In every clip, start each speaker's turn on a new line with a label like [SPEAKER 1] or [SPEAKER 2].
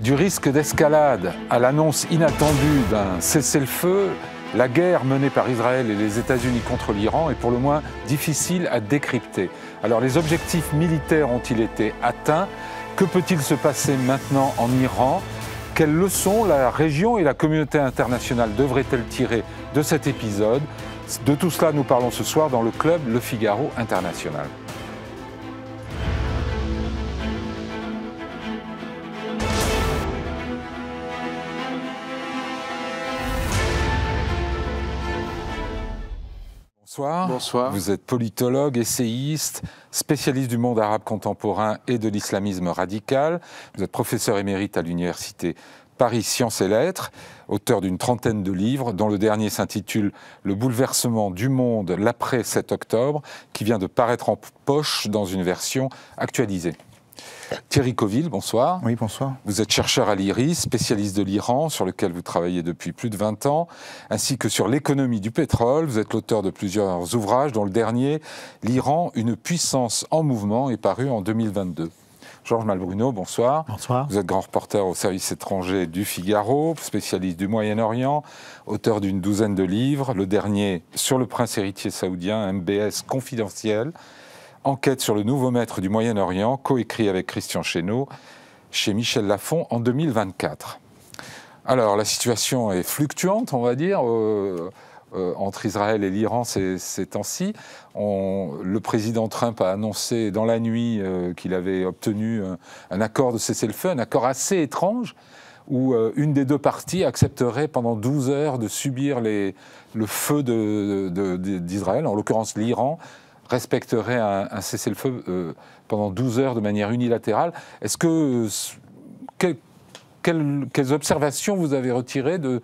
[SPEAKER 1] Du risque d'escalade à l'annonce inattendue d'un cessez-le-feu, la guerre menée par Israël et les États-Unis contre l'Iran est pour le moins difficile à décrypter. Alors les objectifs militaires ont-ils été atteints? Que peut-il se passer maintenant en Iran? Quelles leçons la région et la communauté internationale devraient-elles tirer de cet épisode? De tout cela, nous parlons ce soir dans le club Le Figaro International. Bonsoir.
[SPEAKER 2] Bonsoir.
[SPEAKER 1] Vous êtes politologue, essayiste, spécialiste du monde arabe contemporain et de l'islamisme radical. Vous êtes professeur émérite à l'université Paris Sciences et Lettres, auteur d'une trentaine de livres, dont le dernier s'intitule « Le bouleversement du monde, l'après 7 octobre », qui vient de paraître en poche dans une version actualisée. Thierry Coville, bonsoir.
[SPEAKER 3] Oui, bonsoir.
[SPEAKER 1] Vous êtes chercheur à l'IRIS, spécialiste de l'Iran, sur lequel vous travaillez depuis plus de 20 ans, ainsi que sur l'économie du pétrole. Vous êtes l'auteur de plusieurs ouvrages, dont le dernier, L'Iran, une puissance en mouvement, est paru en 2022. Georges Malbruno, bonsoir.
[SPEAKER 3] Bonsoir.
[SPEAKER 1] Vous êtes grand reporter au service étranger du Figaro, spécialiste du Moyen-Orient, auteur d'une douzaine de livres, le dernier sur le prince héritier saoudien, MBS confidentiel, Enquête sur le nouveau maître du Moyen-Orient, coécrit avec Christian Chesneau, chez Michel Lafon en 2024. Alors, la situation est fluctuante, on va dire, entre Israël et l'Iran ces temps-ci. Le président Trump a annoncé dans la nuit qu'il avait obtenu un accord de cessez-le-feu, un accord assez étrange, où une des deux parties accepterait pendant 12 heures de subir le feu d'Israël, en l'occurrence l'Iran, respecterait un cessez-le-feu pendant 12 heures de manière unilatérale. Est-ce que... Quelles observations vous avez retirées de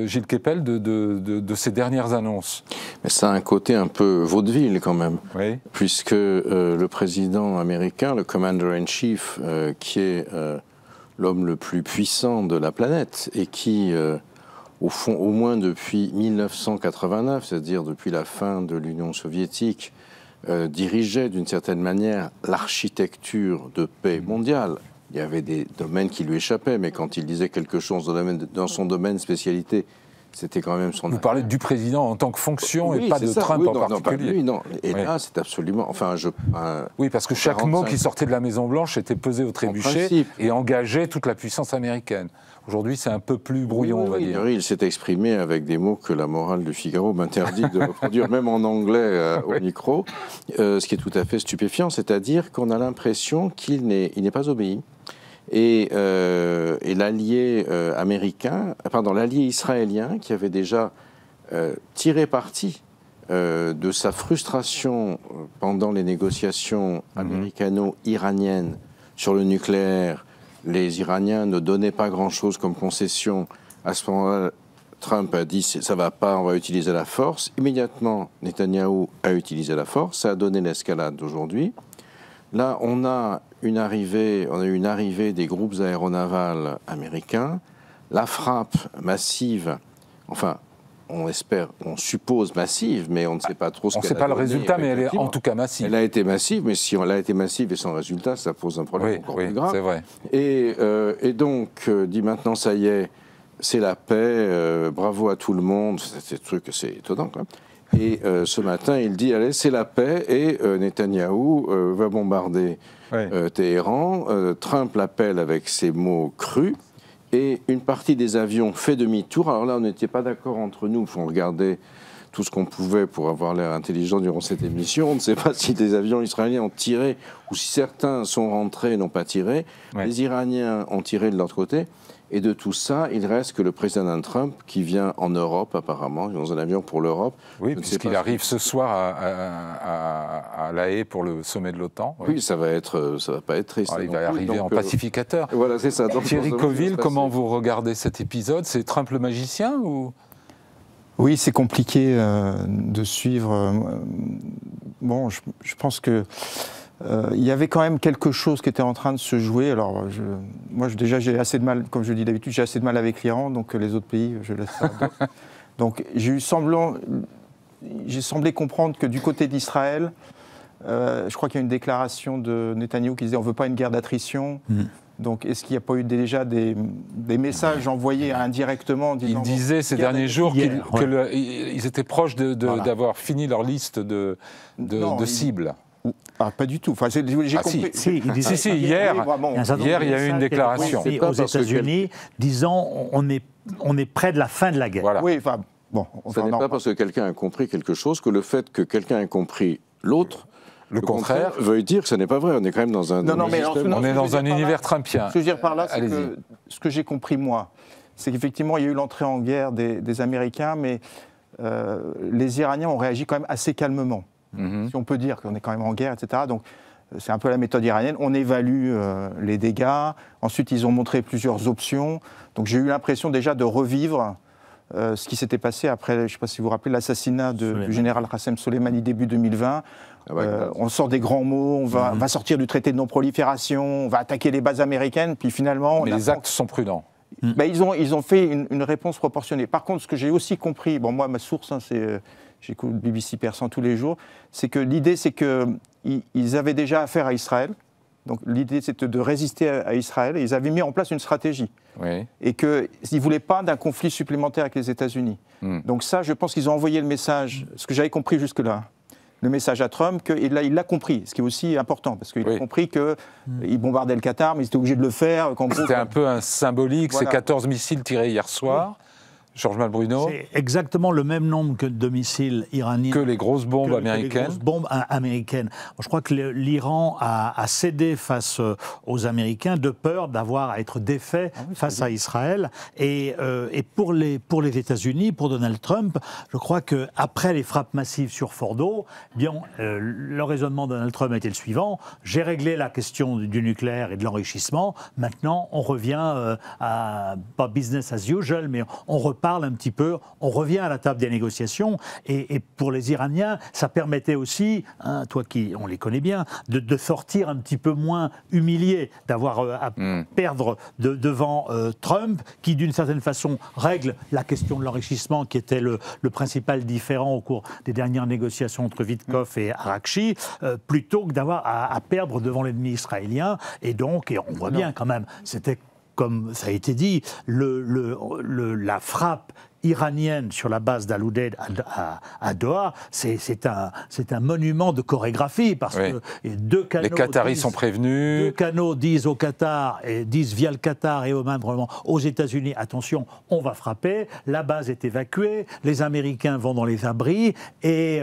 [SPEAKER 1] Gilles Kepel de ces dernières annonces?
[SPEAKER 2] Mais ça a un côté un peu vaudeville quand même,
[SPEAKER 1] oui.
[SPEAKER 2] Puisque le président américain, le Commander-in-Chief, qui est l'homme le plus puissant de la planète et qui... au fond, au moins depuis 1989, c'est-à-dire depuis la fin de l'Union soviétique, dirigeait d'une certaine manière l'architecture de paix mondiale. Il y avait des domaines qui lui échappaient, mais quand il disait quelque chose dans son domaine spécialité, c'était quand même son...
[SPEAKER 1] Vous parlez du président en tant que fonction,
[SPEAKER 2] oui,
[SPEAKER 1] et pas de
[SPEAKER 2] ça.
[SPEAKER 1] Trump
[SPEAKER 2] oui,
[SPEAKER 1] en
[SPEAKER 2] non,
[SPEAKER 1] particulier.
[SPEAKER 2] Non, pas lui, non. Et
[SPEAKER 1] oui.
[SPEAKER 2] là, c'est absolument... Enfin,
[SPEAKER 1] oui, parce que chaque
[SPEAKER 2] 45...
[SPEAKER 1] mot qui sortait de la Maison-Blanche était pesé au trébuchet et engageait toute la puissance américaine. Aujourd'hui, c'est un peu plus brouillon, on va dire.
[SPEAKER 2] Oui, il s'est exprimé avec des mots que la morale du Figaro m'interdit de reproduire, même en anglais au micro, ce qui est tout à fait stupéfiant, c'est-à-dire qu'on a l'impression qu'il n'est pas obéi. Et l'allié l'allié israélien, qui avait déjà tiré parti de sa frustration pendant les négociations américano-iraniennes sur le nucléaire. Les Iraniens ne donnaient pas grand-chose comme concession. À ce moment-là, Trump a dit « ça ne va pas, on va utiliser la force ». Immédiatement, Netanyahou a utilisé la force. Ça a donné l'escalade d'aujourd'hui. Là, on a eu une arrivée des groupes aéronavals américains. La frappe massive, enfin, on suppose massive, mais on ne sait pas trop ce qu'elle a donné.
[SPEAKER 1] On ne sait pas le résultat, mais elle est en tout cas massive.
[SPEAKER 2] Elle a été massive, mais si elle a été massive et sans résultat, ça pose un problème encore plus grave.
[SPEAKER 1] C'est vrai.
[SPEAKER 2] Et donc, dit maintenant, ça y est, c'est la paix, bravo à tout le monde, c'est étonnant quand même. Et ce matin, il dit, allez, c'est la paix, et Netanyahou va bombarder Téhéran. Trump l'appelle avec ses mots crus. Et une partie des avions fait demi-tour. Alors là, on n'était pas d'accord entre nous. On regardait tout ce qu'on pouvait pour avoir l'air intelligent durant cette émission. On ne sait pas si des avions israéliens ont tiré ou si certains sont rentrés et n'ont pas tiré. Ouais. Les Iraniens ont tiré de l'autre côté. Et de tout ça, il reste que le président Trump qui vient en Europe, apparemment, dans un avion pour l'Europe.
[SPEAKER 1] Oui, puisqu'il arrive ce soir à La Haye pour le sommet de l'OTAN.
[SPEAKER 2] Oui, ça va pas être triste.
[SPEAKER 1] Alors, il va arriver en pacificateur.
[SPEAKER 2] Voilà, c'est ça. Donc,
[SPEAKER 1] Thierry Coville, comment vous regardez cet épisode? C'est Trump le magicien ou...
[SPEAKER 3] Oui, c'est compliqué de suivre. Bon, je pense que il y avait quand même quelque chose qui était en train de se jouer. Alors, moi, déjà, j'ai assez de mal, comme je dis d'habitude, j'ai assez de mal avec l'Iran, donc les autres pays, je laisse ça. Donc, j'ai semblé comprendre que du côté d'Israël, je crois qu'il y a une déclaration de Netanyahou qui disait on ne veut pas une guerre d'attrition. Donc, est-ce qu'il n'y a pas eu déjà des messages envoyés indirectement en disant...
[SPEAKER 1] Ils disaient ces derniers jours qu'ils étaient proches d'avoir fini leur liste de cibles.
[SPEAKER 3] Pas du tout. Enfin, j'ai compris.
[SPEAKER 1] Hier, il y a eu une déclaration
[SPEAKER 4] aux États-Unis disant on est près de la fin de la guerre.
[SPEAKER 3] Voilà. Oui, enfin, bon.
[SPEAKER 2] Ce n'est pas parce que quelqu'un a compris quelque chose que le fait que quelqu'un ait compris l'autre, le contraire, veut dire que ce n'est pas vrai. On est quand même dans un...
[SPEAKER 1] on est dans un univers trumpien.
[SPEAKER 3] Ce que je veux dire par là, c'est que ce que j'ai compris, moi, c'est qu'effectivement, il y a eu l'entrée en guerre des Américains, mais les Iraniens ont réagi quand même assez calmement. Si on peut dire qu'on est quand même en guerre, etc. Donc, c'est un peu la méthode iranienne. On évalue les dégâts. Ensuite, ils ont montré plusieurs options. Donc, j'ai eu l'impression déjà de revivre ce qui s'était passé après, je ne sais pas si vous vous rappelez, l'assassinat du général Qassem Soleimani début 2020. On sort des grands mots, on va sortir du traité de non-prolifération, on va attaquer les bases américaines, puis finalement...
[SPEAKER 1] Mais les actes sont prudents.
[SPEAKER 3] Ils ont fait une réponse proportionnée. Par contre, ce que j'ai aussi compris, bon, moi, ma source, c'est... J'écoute BBC Persan tous les jours, c'est que l'idée, c'est qu'ils avaient déjà affaire à Israël. Donc l'idée, c'était de résister à Israël. Et ils avaient mis en place une stratégie.
[SPEAKER 1] Oui.
[SPEAKER 3] Et qu'ils ne voulaient pas d'un conflit supplémentaire avec les États-Unis. Donc ça, je pense qu'ils ont envoyé le message, ce que j'avais compris jusque-là, le message à Trump, et là, il l'a compris, ce qui est aussi important, parce qu'il a compris qu'ils bombardaient le Qatar, mais ils étaient obligés de le faire.
[SPEAKER 1] C'était un peu symbolique, ces 14 missiles tirés hier soir. Georges Malbruno.
[SPEAKER 4] C'est exactement le même nombre de missiles iraniens
[SPEAKER 1] que les grosses bombes américaines.
[SPEAKER 4] Les grosses bombes américaines. Je crois que l'Iran a cédé face aux Américains de peur d'avoir à être défait face à Israël. Et pour les États-Unis, pour Donald Trump, je crois qu'après les frappes massives sur Fordo, le raisonnement de Donald Trump était le suivant: j'ai réglé la question du nucléaire et de l'enrichissement. Maintenant, on revient à pas business as usual, mais on reparle un petit peu, on revient à la table des négociations, et pour les Iraniens, ça permettait aussi, toi qui on les connaît bien, de sortir un petit peu moins humiliés, d'avoir à perdre devant Trump, qui d'une certaine façon règle la question de l'enrichissement, qui était le principal différend au cours des dernières négociations entre Witkoff et Arakchi, plutôt que d'avoir à perdre devant l'ennemi israélien. Et donc, on voit bien quand même, c'était, comme ça a été dit, la frappe iranienne sur la base d'Al-Udeid à Doha, c'est un monument de chorégraphie, parce que deux canaux...
[SPEAKER 1] Les Qataris sont prévenus.
[SPEAKER 4] Deux canaux disent au Qatar, et disent via le Qatar et eux-mêmes aux États-Unis, attention, on va frapper. La base est évacuée, les Américains vont dans les abris, et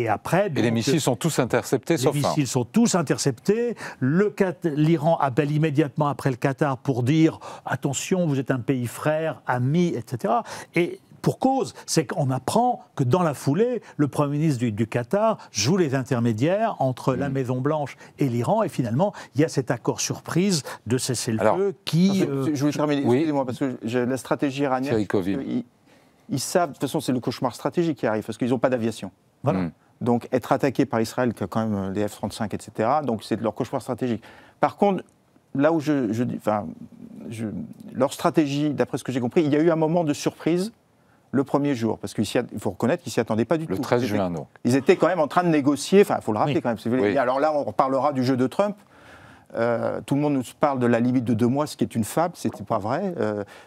[SPEAKER 4] après... Donc,
[SPEAKER 1] et les missiles sont tous interceptés, sauf un.
[SPEAKER 4] Les missiles sont tous interceptés. L'Iran appelle immédiatement après le Qatar pour dire attention, vous êtes un pays frère, ami, etc. Et pour cause, c'est qu'on apprend que dans la foulée, le Premier ministre du Qatar joue les intermédiaires entre la Maison-Blanche et l'Iran, et finalement, il y a cet accord surprise de cessez-le-feu qui...
[SPEAKER 3] Je voulais terminer, excusez-moi, parce que la stratégie iranienne, ils savent, de toute façon, c'est le cauchemar stratégique qui arrive, parce qu'ils n'ont pas d'aviation. Voilà. Donc, être attaqué par Israël, qui a quand même les F-35, etc., donc c'est leur cauchemar stratégique. Par contre, là où leur stratégie, d'après ce que j'ai compris, il y a eu un moment de surprise le premier jour, parce qu'il faut reconnaître qu'ils ne s'y attendaient pas du tout.
[SPEAKER 1] Le 13 juin, donc.
[SPEAKER 3] Ils étaient quand même en train de négocier, enfin, il faut le rappeler quand même. Oui. Alors là, on reparlera du jeu de Trump. Tout le monde nous parle de la limite de 2 mois, ce qui est une fable, ce n'était pas vrai.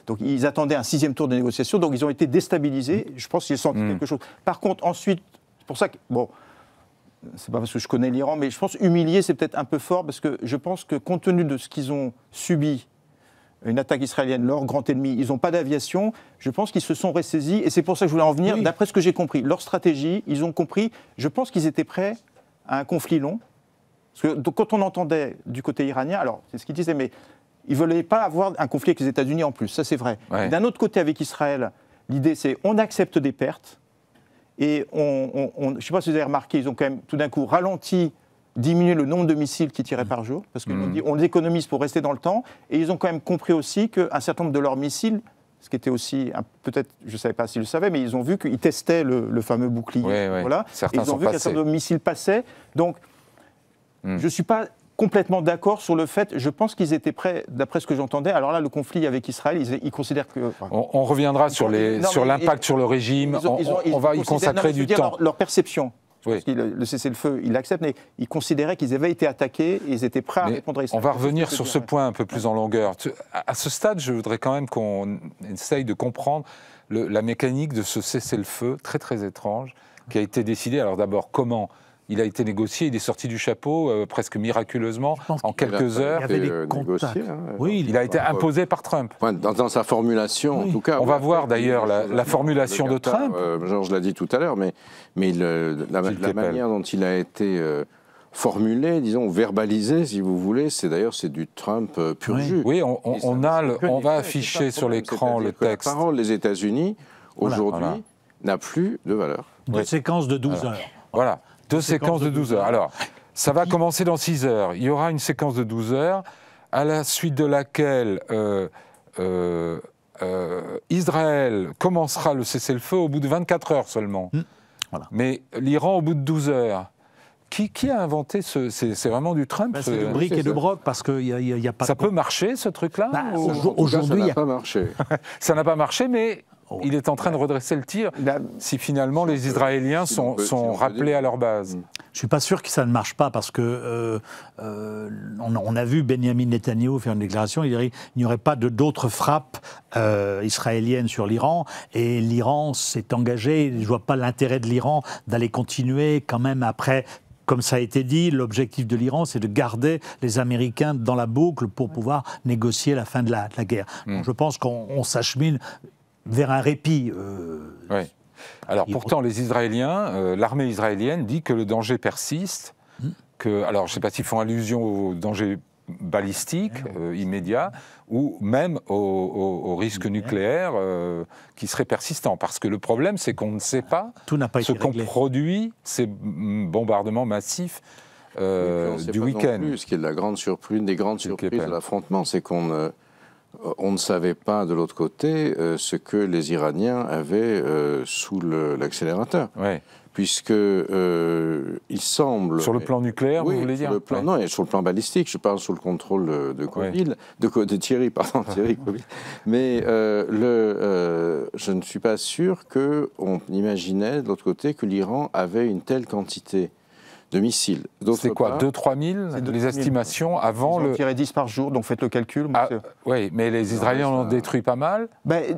[SPEAKER 3] Donc ils attendaient un 6e tour de négociation, donc ils ont été déstabilisés. Je pense qu'ils ont senti quelque chose. Par contre, ensuite, c'est pour ça que... Bon, c'est pas parce que je connais l'Iran, mais je pense humilier, c'est peut-être un peu fort, parce que je pense que compte tenu de ce qu'ils ont subi, une attaque israélienne, leur grand ennemi, ils n'ont pas d'aviation, je pense qu'ils se sont ressaisis, et c'est pour ça que je voulais en venir, d'après ce que j'ai compris. Leur stratégie, ils ont compris, je pense qu'ils étaient prêts à un conflit long, parce que quand on entendait du côté iranien, alors c'est ce qu'ils disaient, mais ils ne voulaient pas avoir un conflit avec les États-Unis en plus, ça c'est vrai. Ouais. D'un autre côté, avec Israël, l'idée c'est on accepte des pertes, et je ne sais pas si vous avez remarqué, ils ont quand même tout d'un coup ralenti, diminué le nombre de missiles qu'ils tiraient par jour, parce qu'ils ont dit on les économise pour rester dans le temps, et ils ont quand même compris aussi qu'un certain nombre de leurs missiles, ce qui était aussi, peut-être, je ne savais pas s'ils le savaient, mais ils ont vu qu'ils testaient le fameux bouclier.
[SPEAKER 1] Ouais, voilà.
[SPEAKER 3] Et ils ont vu qu'un certain nombre de missiles passaient. Donc, je ne suis pas complètement d'accord sur le fait, je pense qu'ils étaient prêts, d'après ce que j'entendais. Alors là, le conflit avec Israël, ils considèrent que...
[SPEAKER 1] On reviendra sur l'impact sur le régime, on va y consacrer du temps.
[SPEAKER 3] Leur perception. Parce que le cessez-le-feu, il l'accepte, mais il considérait qu'ils avaient été attaqués et ils étaient prêts à répondre à Israël.
[SPEAKER 1] On va revenir sur ce point un peu plus en longueur. À ce stade, je voudrais quand même qu'on essaye de comprendre la mécanique de ce cessez-le-feu très très étrange qui a été décidé. Alors d'abord, comment il a été négocié, il est sorti du chapeau presque miraculeusement en quelques heures.
[SPEAKER 4] Il y avait des contacts.
[SPEAKER 1] Oui, il a été imposé par Trump.
[SPEAKER 2] Dans sa formulation, en tout cas.
[SPEAKER 1] On va voir d'ailleurs la formulation de Trump.
[SPEAKER 2] Georges l'a dit tout à l'heure, mais la manière dont il a été formulé, disons, verbalisé, si vous voulez, c'est du Trump pur jus.
[SPEAKER 1] Oui, on va afficher sur l'écran le texte.
[SPEAKER 2] La parole des États-Unis, aujourd'hui, n'a plus de valeur.
[SPEAKER 4] Deux séquences de 12 heures.
[SPEAKER 1] Voilà. 2 séquences de 12 heures. Alors, ça va commencer dans 6 heures. Il y aura une séquence de 12 heures, à la suite de laquelle Israël commencera le cessez-le-feu au bout de 24 heures seulement.
[SPEAKER 4] Voilà.
[SPEAKER 1] Mais l'Iran au bout de 12 heures. Qui a inventé c'est vraiment du Trump?
[SPEAKER 4] C'est le bric et le broc, parce qu'il n'y a pas...
[SPEAKER 1] Ça peut marcher, ce truc-là?
[SPEAKER 2] Aujourd'hui, ça n'a pas marché. Ça
[SPEAKER 1] n'a pas marché, mais... Il est en train de redresser le tir si finalement les Israéliens sont rappelés à leur base.
[SPEAKER 4] Je ne suis pas sûr que ça ne marche pas parce que on a vu Benjamin Netanyahou faire une déclaration, il dit qu'il n'y aurait pas d'autres frappes israéliennes sur l'Iran et l'Iran s'est engagé, je ne vois pas l'intérêt de l'Iran d'aller continuer quand même après. Comme ça a été dit, l'objectif de l'Iran, c'est de garder les Américains dans la boucle pour pouvoir négocier la fin de la guerre. Donc, je pense qu'on s'achemine vers un répit.
[SPEAKER 1] Oui. Alors pourtant, les Israéliens, l'armée israélienne dit que le danger persiste. Alors je ne sais pas s'ils font allusion au danger balistique immédiat ou même au risque nucléaire qui serait persistant. Parce que le problème, c'est qu'on ne sait pas ce qu'on produit, ces bombardements massifs du week-end.
[SPEAKER 2] Ce qui est une des grandes surprises de l'affrontement, c'est qu'on ne savait pas de l'autre côté ce que les Iraniens avaient sous l'accélérateur.
[SPEAKER 1] Ouais.
[SPEAKER 2] Puisque il semble...
[SPEAKER 1] Sur le plan nucléaire, vous voulez dire?
[SPEAKER 2] Non, et sur le plan balistique, je parle sous le contrôle de Thierry, pardon, Thierry Covid. Mais je ne suis pas sûr qu'on imaginait de l'autre côté que l'Iran avait une telle quantité de missiles.
[SPEAKER 1] C'est quoi, 2-3 000 les estimations avant
[SPEAKER 3] Ils en tiraient 10 par jour, donc faites le calcul.
[SPEAKER 1] Oui, mais les Israéliens en ont détruit pas mal.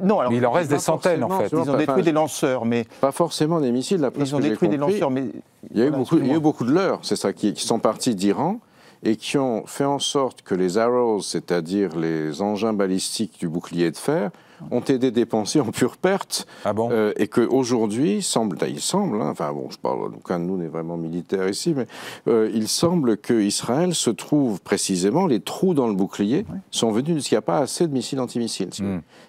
[SPEAKER 3] Non, alors,
[SPEAKER 1] mais il en reste des centaines, en fait.
[SPEAKER 3] Ils ont détruit des lanceurs, mais...
[SPEAKER 2] Pas forcément des missiles, d'après ce que j'ai compris. Ils ont détruit des lanceurs, mais... Il y a eu beaucoup de leurres, c'est ça, qui sont partis d'Iran et qui ont fait en sorte que les Arrows, c'est-à-dire les engins balistiques du bouclier de fer, ont été dépensés en pure perte.
[SPEAKER 1] Ah bon?
[SPEAKER 2] Et qu'aujourd'hui, il semble, enfin bon, je parle, aucun de nous n'est vraiment militaire ici, mais il semble qu'Israël se trouve précisément, les trous dans le bouclier sont venus de ce qu'il n'y a pas assez de missiles antimissiles.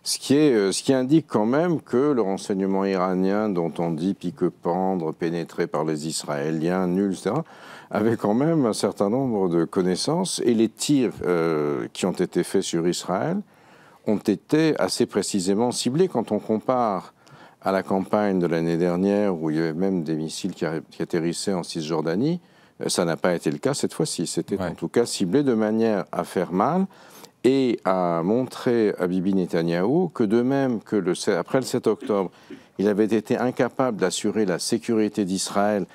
[SPEAKER 2] Ce qui indique quand même que le renseignement iranien, dont on dit pique-pendre, pénétré par les Israéliens, nul, etc., avait quand même un certain nombre de connaissances, et les tirs qui ont été faits sur Israël ont été assez précisément ciblés. Quand on compare à la campagne de l'année dernière, où il y avait même des missiles qui atterrissaient en Cisjordanie, ça n'a pas été le cas cette fois-ci. C'était en tout cas ciblé de manière à faire mal et à montrer à Bibi Netanyahou que de même que après le 7 octobre, il avait été incapable d'assurer la sécurité d'Israël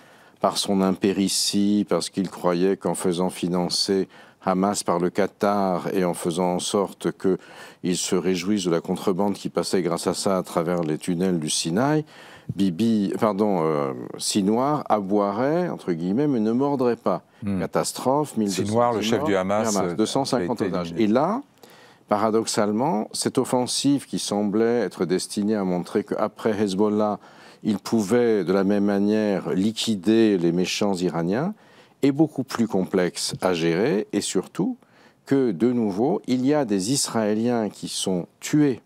[SPEAKER 2] par son impéritie, parce qu'il croyait qu'en faisant financer Hamas par le Qatar et en faisant en sorte qu'ils se réjouissent de la contrebande qui passait grâce à ça à travers les tunnels du Sinaï, Sinoir aboierait, entre guillemets, mais ne mordrait pas. Catastrophe, 1200
[SPEAKER 1] Sinoir, le chef du Hamas,
[SPEAKER 2] 250 otages. Et là, paradoxalement, cette offensive qui semblait être destinée à montrer qu'après Hezbollah, il pouvait de la même manière liquider les méchants iraniens, est beaucoup plus complexe à gérer, et surtout que, de nouveau, il y a des Israéliens qui sont tués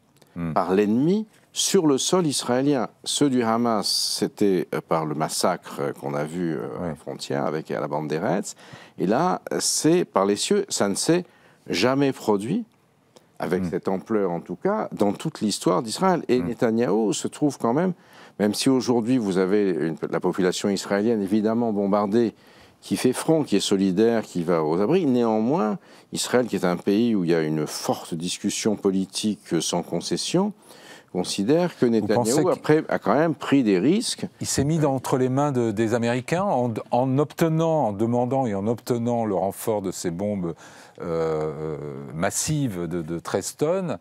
[SPEAKER 2] par l'ennemi sur le sol israélien. Ceux du Hamas, c'était par le massacre qu'on a vu à la frontière à la bande d'Eretz, et là, c'est par les cieux. Ça ne s'est jamais produit, avec cette ampleur en tout cas, dans toute l'histoire d'Israël. Et Netanyahou se trouve quand même si aujourd'hui vous avez la population israélienne évidemment bombardée, qui fait front, qui est solidaire, qui va aux abris. Néanmoins, Israël, qui est un pays où il y a une forte discussion politique sans concession, considère que Netanyahou a quand même pris des risques.
[SPEAKER 1] Il s'est mis entre les mains des Américains en demandant et en obtenant le renfort de ces bombes massives de 13 tonnes.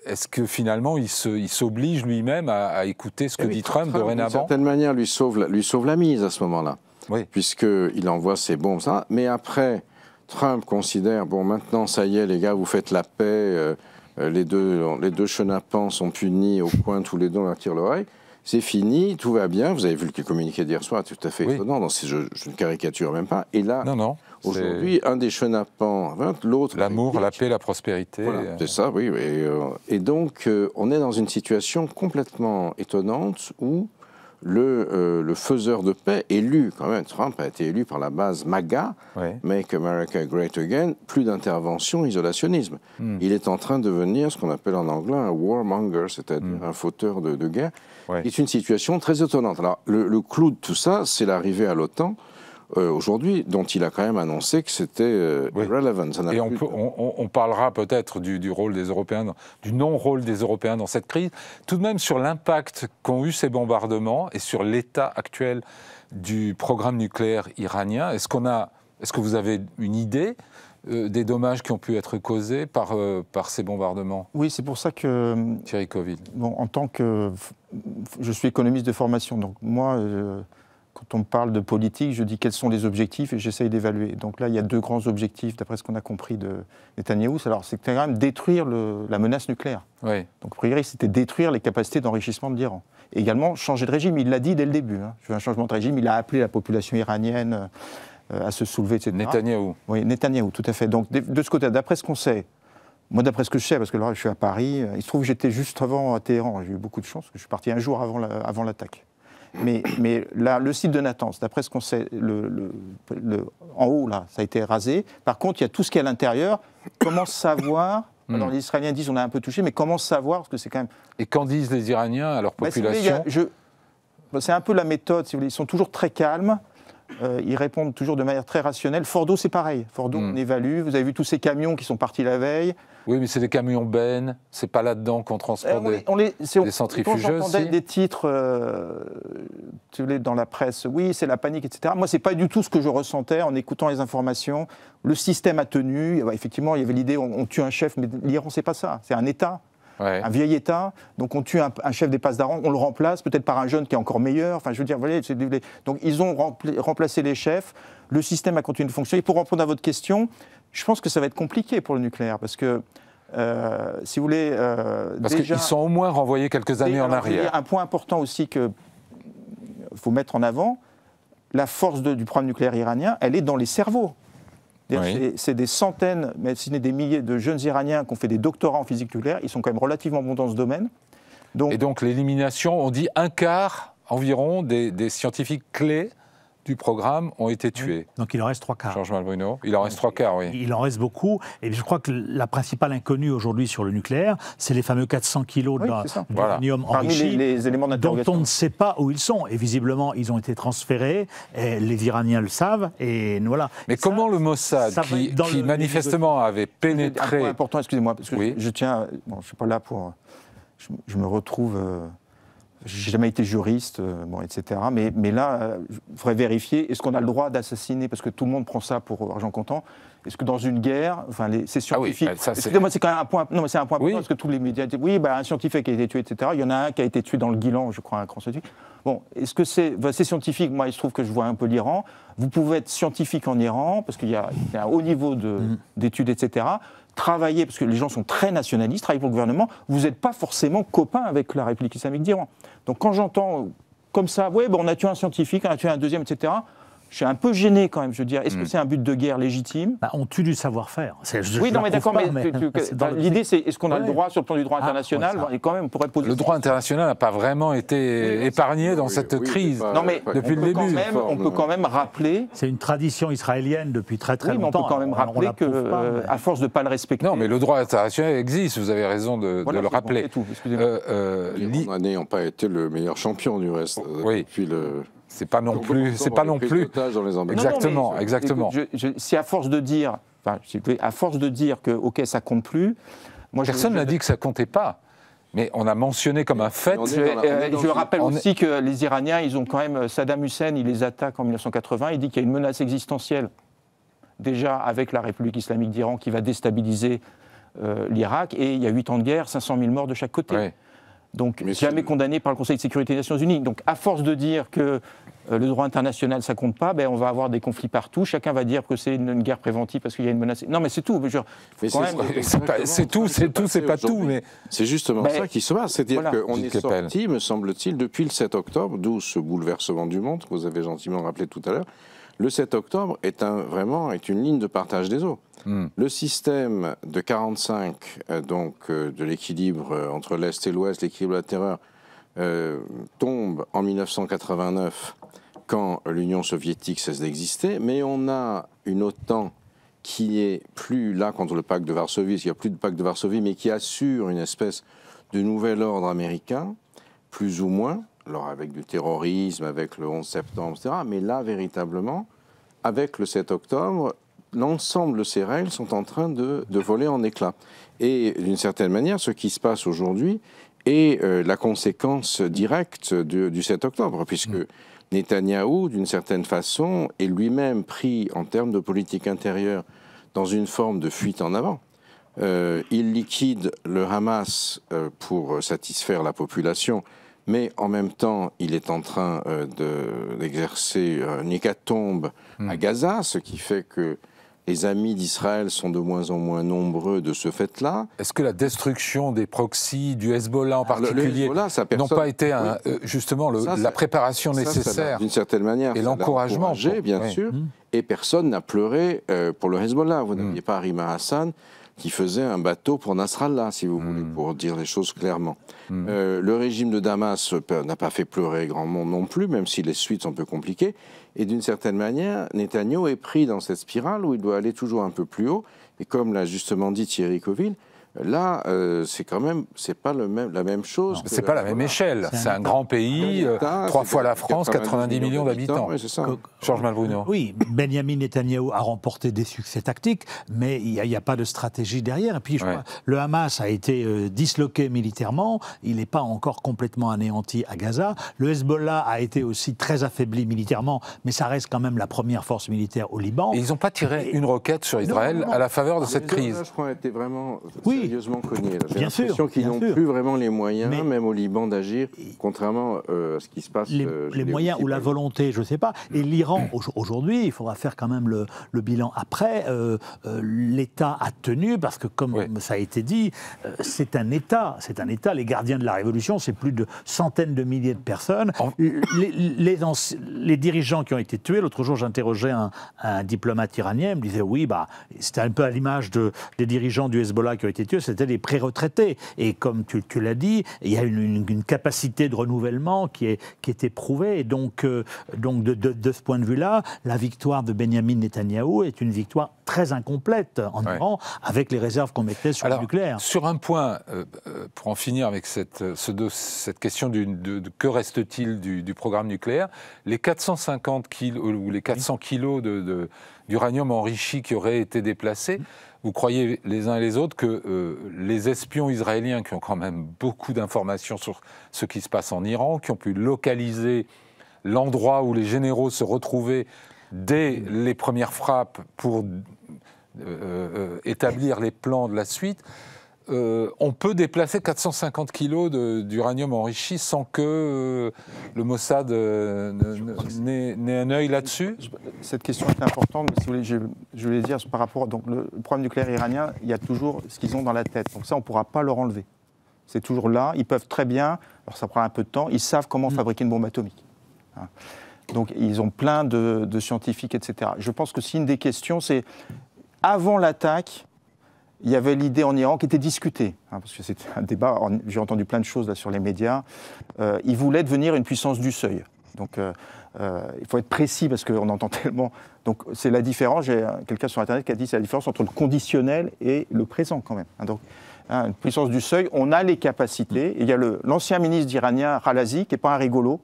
[SPEAKER 1] Est-ce que finalement il s'oblige lui-même à écouter ce que dit Trump dorénavant ?
[SPEAKER 2] D'une certaine manière, lui sauve la mise à ce moment-là,
[SPEAKER 1] oui.
[SPEAKER 2] Puisqu'il envoie ses bombes. Ça. Mais après, Trump considère, bon maintenant ça y est les gars, vous faites la paix, les deux chenapans sont punis au coin, tous les deux on leur tire l'oreille, c'est fini, tout va bien. Vous avez vu le communiqué d'hier soir, tout à fait étonnant, je ne caricature même pas. Et là, aujourd'hui, un des chenapans, l'autre...
[SPEAKER 1] L'amour, la paix, la prospérité.
[SPEAKER 2] Voilà, c'est ça, oui. Et donc, on est dans une situation complètement étonnante où le faiseur de paix, élu quand même, Trump a été élu par la base MAGA, Make America Great Again, plus d'intervention, isolationnisme. Il est en train de devenir ce qu'on appelle en anglais un warmonger, c'est-à-dire un fauteur de guerre. C'est une situation très étonnante. Alors, le clou de tout ça, c'est l'arrivée à l'OTAN, aujourd'hui, dont il a quand même annoncé que c'était irrelevant.
[SPEAKER 1] Et on parlera peut-être du rôle des Européens, du non-rôle des Européens dans cette crise, tout de même sur l'impact qu'ont eu ces bombardements et sur l'état actuel du programme nucléaire iranien. Est-ce que vous avez une idée des dommages qui ont pu être causés par ces bombardements ?
[SPEAKER 3] Oui, c'est pour ça que...
[SPEAKER 1] Thierry Coville.
[SPEAKER 3] Bon, en tant que... Je suis économiste de formation, donc moi... Quand on me parle de politique, je dis quels sont les objectifs et j'essaye d'évaluer. Donc là, il y a deux grands objectifs, d'après ce qu'on a compris de Netanyahou. Alors, c'est quand même détruire la menace nucléaire.
[SPEAKER 1] Oui.
[SPEAKER 3] Donc, a priori, c'était détruire les capacités d'enrichissement de l'Iran. Et également, changer de régime. Il l'a dit dès le début. Je veux un changement de régime. Il a appelé la population iranienne à se soulever, etc.
[SPEAKER 1] Netanyahou.
[SPEAKER 3] Oui, Netanyahou, tout à fait. Donc, de ce côté, d'après ce qu'on sait, moi, d'après ce que je sais, parce que là, je suis à Paris, il se trouve que j'étais juste avant à Téhéran. J'ai eu beaucoup de chance, parce que je suis parti un jour avant l'attaque. Mais là, le site de Natanz, d'après ce qu'on sait, en haut, là, ça a été rasé. Par contre, il y a tout ce qui est à l'intérieur. Comment savoir Alors les Israéliens disent on a un peu touché, mais comment savoir parce que c'est quand même...
[SPEAKER 1] Et qu'en disent les Iraniens à leur population ?
[SPEAKER 3] C'est un peu la méthode, si vous voulez. Ils sont toujours très calmes. Ils répondent toujours de manière très rationnelle. Fordo, c'est pareil. Fordo, on évalue. Vous avez vu tous ces camions qui sont partis la veille.
[SPEAKER 1] Oui, mais c'est des camions bennes. C'est pas là-dedans qu'on transporte des centrifugeuses.
[SPEAKER 3] J'entendais des titres si vous voulez, dans la presse. Oui, c'est la panique, etc. Moi, c'est pas du tout ce que je ressentais en écoutant les informations. Le système a tenu. Effectivement, il y avait l'idée on tue un chef, mais l'Iran, c'est pas ça. C'est un État. Ouais. Un vieil État, donc on tue un chef des passes d'Aran, on le remplace peut-être par un jeune qui est encore meilleur. Enfin, je veux dire, voilà, donc ils ont remplacé les chefs. Le système a continué de fonctionner. Et pour répondre à votre question, je pense que ça va être compliqué pour le nucléaire parce que, si vous voulez,
[SPEAKER 1] parce qu'ils sont au moins renvoyés quelques années en arrière.
[SPEAKER 3] Un point important aussi qu'il faut mettre en avant, la force du programme nucléaire iranien, elle est dans les cerveaux. Oui. C'est des centaines, mais sinon des milliers de jeunes Iraniens qui ont fait des doctorats en physique nucléaire. Ils sont quand même relativement bons dans ce domaine.
[SPEAKER 1] Et donc l'élimination, on dit un quart environ des scientifiques clés du programme ont été tués.
[SPEAKER 4] Oui. Donc il en reste 3 quarts.
[SPEAKER 1] Georges Malbruno, il en reste 3 quarts, oui.
[SPEAKER 4] Il en reste beaucoup. Et je crois que la principale inconnue aujourd'hui sur le nucléaire, c'est les fameux 400 kilos d'uranium enrichi,
[SPEAKER 3] les éléments
[SPEAKER 4] dont on ne sait pas où ils sont. Et visiblement, ils ont été transférés. Et les Iraniens le savent. Et voilà.
[SPEAKER 1] Mais comment le Mossad, qui manifestement avait pénétré...
[SPEAKER 3] Un point important, excusez-moi, parce que je tiens... Bon, je ne suis pas là pour... Je me retrouve... J'ai jamais été juriste, etc. Mais là, il faudrait vérifier, est-ce qu'on a le droit d'assassiner, parce que tout le monde prend ça pour argent comptant, est-ce que dans une guerre, ces scientifiques... Excusez-moi, c'est quand même un point... Non, mais c'est un point important, parce que tous les médias disent, oui, un scientifique a été tué, etc. Il y en a un qui a été tué dans le Guilan, je crois, un grand scientifique. Bon, est-ce que c'est... ces scientifiques, moi, il se trouve que je vois un peu l'Iran. Vous pouvez être scientifique en Iran, parce qu'il y a un haut niveau d'études, etc., travailler, parce que les gens sont très nationalistes, travailler pour le gouvernement, vous n'êtes pas forcément copain avec la République islamique d'Iran. Donc quand j'entends comme ça, on a tué un scientifique, on a tué un deuxième, etc., je suis un peu gêné quand même, je veux dire. Est-ce que c'est un but de guerre légitime ?
[SPEAKER 4] On tue du savoir-faire.
[SPEAKER 3] Oui, non, mais d'accord, mais l'idée, c'est est-ce qu'on a le droit sur le plan du droit international et quand même, on pourrait poser...
[SPEAKER 1] Le droit international n'a pas vraiment été épargné dans cette crise depuis le début.
[SPEAKER 3] On peut quand même rappeler...
[SPEAKER 4] C'est une tradition israélienne depuis très très longtemps.
[SPEAKER 3] Oui, mais on peut quand même rappeler qu'à force de ne pas le respecter...
[SPEAKER 1] Non, mais le droit international existe, vous avez raison de le rappeler.
[SPEAKER 3] C'est tout, excusez-moi.
[SPEAKER 2] L'Iran n'ayant pas été le meilleur champion du reste depuis le...
[SPEAKER 1] C'est pas non plus. Exactement, exactement.
[SPEAKER 3] Si à force de dire, que ok, ça compte plus.
[SPEAKER 1] Personne n'a dit que ça comptait pas. Mais on a mentionné comme un fait.
[SPEAKER 3] Je rappelle aussi que les Iraniens, ils ont quand même, Saddam Hussein, il les attaque en 1980, il dit qu'il y a une menace existentielle, déjà avec la République islamique d'Iran, qui va déstabiliser l'Irak, et il y a 8 ans de guerre, 500 000 morts de chaque côté. Ouais. Donc, jamais condamné par le Conseil de sécurité des Nations Unies. Donc, à force de dire que le droit international, ça compte pas, on va avoir des conflits partout. Chacun va dire que c'est une guerre préventive parce qu'il y a une menace. Non, mais c'est tout.
[SPEAKER 1] C'est tout, c'est pas tout. Mais
[SPEAKER 2] c'est justement ça qui se passe. C'est-à-dire qu'on est sorti, me semble-t-il, depuis le 7 octobre, d'où ce bouleversement du monde que vous avez gentiment rappelé tout à l'heure. Le 7 octobre est vraiment une ligne de partage des eaux. Le système de 45, de l'équilibre entre l'Est et l'Ouest, l'équilibre de la terreur, tombe en 1989 quand l'Union soviétique cesse d'exister, mais on a une OTAN qui est plus là contre le pacte de Varsovie, il n'y a plus de pacte de Varsovie, mais qui assure une espèce de nouvel ordre américain, plus ou moins, alors avec du terrorisme, avec le 11 septembre, etc., mais là, véritablement, avec le 7 octobre, l'ensemble de ces règles sont en train de voler en éclats. Et d'une certaine manière, ce qui se passe aujourd'hui est la conséquence directe du 7 octobre, puisque Netanyahou, d'une certaine façon, est lui-même pris en termes de politique intérieure dans une forme de fuite en avant. Il liquide le Hamas pour satisfaire la population, mais en même temps, il est en train d'exercer une hécatombe à Gaza, ce qui fait que les amis d'Israël sont de moins en moins nombreux de ce fait-là.
[SPEAKER 1] Est-ce que la destruction des proxys, du Hezbollah en particulier, n'ont pas été justement la préparation nécessaire
[SPEAKER 2] d'une certaine manière,
[SPEAKER 1] et l'encouragement
[SPEAKER 2] bien sûr, et personne n'a pleuré pour le Hezbollah. Vous n'aviez pas Rima Hassan qui faisait un bateau pour Nasrallah, si vous voulez, pour dire les choses clairement. Le régime de Damas n'a pas fait pleurer grand monde non plus, même si les suites sont un peu compliquées. Et d'une certaine manière, Netanyahou est pris dans cette spirale où il doit aller toujours un peu plus haut. Et comme l'a justement dit Thierry Coville, là, c'est quand même, c'est pas la même chose.
[SPEAKER 1] C'est pas la même échelle. C'est un grand pays, 3 fois la France, 90 millions d'habitants.
[SPEAKER 2] Oui, c'est ça.
[SPEAKER 1] Georges Malbruno.
[SPEAKER 4] Oui, Benyamin Netanyahou a remporté des succès tactiques, mais il n'y a pas de stratégie derrière. Et puis, je crois, le Hamas a été disloqué militairement. Il n'est pas encore complètement anéanti à Gaza. Le Hezbollah a été aussi très affaibli militairement, mais ça reste quand même la première force militaire au Liban.
[SPEAKER 1] Et ils n'ont pas tiré une roquette sur Israël à la faveur de cette crise.
[SPEAKER 2] Je crois était vraiment sérieusement cognés.
[SPEAKER 4] J'ai l'impression
[SPEAKER 2] qu'ils n'ont plus vraiment les moyens, même au Liban, d'agir, contrairement à ce qui se passe.
[SPEAKER 4] Les moyens ou la volonté, je ne sais pas. Et l'Iran, aujourd'hui, il faudra faire quand même le bilan après. L'État a tenu, parce que comme ça a été dit, c'est un État. Les gardiens de la Révolution, c'est plus de centaines de milliers de personnes. Les dirigeants qui ont été tués, l'autre jour j'interrogeais un diplomate iranien, il me disait c'était un peu à l'image des dirigeants du Hezbollah qui ont été tués, c'était des pré-retraités. Et comme tu l'as dit, il y a une capacité de renouvellement qui est éprouvée. Et donc de ce point de vue-là, la victoire de Benyamin Netanyahou est une victoire très incomplète en Iran, avec les réserves qu'on mettait sur le nucléaire.
[SPEAKER 1] Sur un point, pour en finir avec cette question de que reste-t-il du programme nucléaire, les 450 kilos ou les 400 kilos d'uranium enrichi qui auraient été déplacés, vous croyez les uns et les autres que les espions israéliens, qui ont quand même beaucoup d'informations sur ce qui se passe en Iran, qui ont pu localiser l'endroit où les généraux se retrouvaient dès les premières frappes pour établir les plans de la suite, on peut déplacer 450 kilos d'uranium enrichi sans que le Mossad n'ait un œil là-dessus?
[SPEAKER 3] Cette question est importante, mais si vous voulez, je voulais dire par rapport donc le programme nucléaire iranien, il y a toujours ce qu'ils ont dans la tête. Donc ça, on ne pourra pas leur enlever. C'est toujours là. Ils peuvent très bien, alors ça prend un peu de temps, ils savent comment fabriquer une bombe atomique. Donc ils ont plein de scientifiques, etc. Je pense que si une des questions, c'est avant l'attaque, il y avait l'idée en Iran qui était discutée, parce que c'était un débat, j'ai entendu plein de choses là sur les médias, ils voulaient devenir une puissance du seuil. Donc il faut être précis parce qu'on entend tellement... Donc c'est la différence, j'ai quelqu'un sur Internet qui a dit c'est la différence entre le conditionnel et le présent quand même. Donc une puissance du seuil, on a les capacités. Et il y a l'ancien ministre iranien Khalazi, qui n'est pas un rigolo,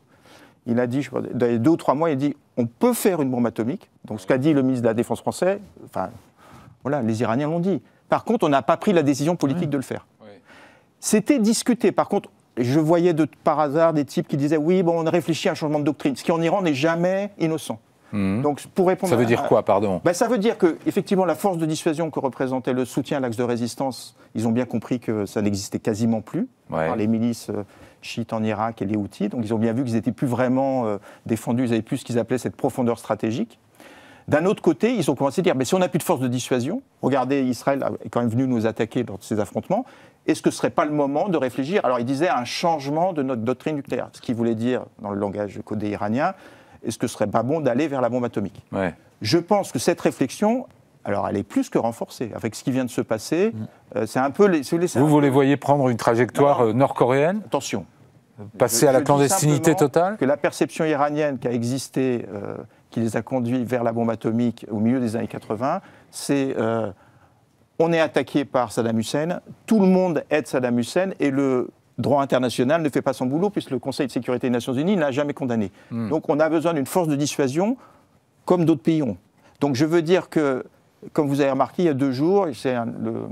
[SPEAKER 3] il a dit, dans les 2 ou 3 mois, il a dit on peut faire une bombe atomique. Donc ce qu'a dit le ministre de la Défense français, enfin voilà, les Iraniens l'ont dit. Par contre, on n'a pas pris la décision politique de le faire. Oui. C'était discuté. Par contre, je voyais par hasard des types qui disaient oui, bon, on réfléchit à un changement de doctrine, ce qui en Iran n'est jamais innocent.
[SPEAKER 1] Donc, pour répondre ça veut dire quoi, pardon?
[SPEAKER 3] Ça veut dire que, effectivement, la force de dissuasion que représentait le soutien à l'axe de résistance, ils ont bien compris que ça n'existait quasiment plus par les milices chiites en Irak et les Houthis. Donc, ils ont bien vu qu'ils n'étaient plus vraiment défendus, ils n'avaient plus ce qu'ils appelaient cette profondeur stratégique. D'un autre côté, ils ont commencé à dire, mais si on n'a plus de force de dissuasion, regardez, Israël est quand même venu nous attaquer lors de ces affrontements, est-ce que ce ne serait pas le moment de réfléchir? Alors, ils disaient un changement de notre doctrine nucléaire, ce qui voulait dire, dans le langage codé iranien, est-ce que ce serait pas bon d'aller vers la bombe atomique? Je pense que cette réflexion, alors elle est plus que renforcée. Avec ce qui vient de se passer, c'est un peu...
[SPEAKER 1] Vous les voyez prendre une trajectoire nord-coréenne?
[SPEAKER 3] Attention.
[SPEAKER 1] Passer à la clandestinité totale?
[SPEAKER 3] Que la perception iranienne qui a existé, qui les a conduits vers la bombe atomique au milieu des années 80, c'est... on est attaqué par Saddam Hussein, tout le monde aide Saddam Hussein, et le droit international ne fait pas son boulot, puisque le Conseil de sécurité des Nations Unies ne l'a jamais condamné. Donc on a besoin d'une force de dissuasion, comme d'autres pays ont. Donc je veux dire que, comme vous avez remarqué, il y a 2 jours, c'est le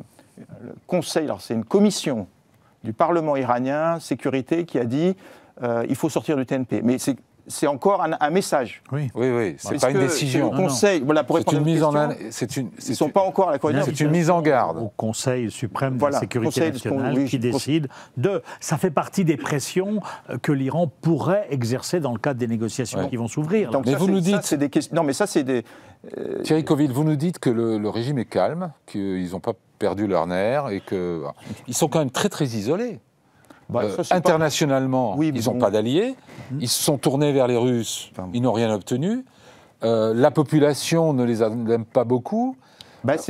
[SPEAKER 3] Conseil, alors c'est une commission du Parlement iranien, sécurité, qui a dit il faut sortir du TNP. Mais c'est encore un message.
[SPEAKER 1] Oui, c'est pas une décision.
[SPEAKER 3] Le Conseil, voilà, pour répondre à votre question, ils ne sont pas encore à la coordination.
[SPEAKER 1] C'est une mise en garde.
[SPEAKER 4] Au Conseil suprême de la sécurité nationale qui décide de... Ça fait partie des pressions que l'Iran pourrait exercer dans le cadre des négociations qui vont s'ouvrir.
[SPEAKER 3] Mais vous nous dites... des questions. Non, mais ça, c'est des...
[SPEAKER 1] Thierry Coville, vous nous dites que le régime est calme, qu'ils n'ont pas perdu leur nerf et qu'ils sont quand même très, très isolés. Internationalement, ils n'ont pas d'alliés. Ils se sont tournés vers les Russes. Ils n'ont rien obtenu. La population ne les aime pas beaucoup.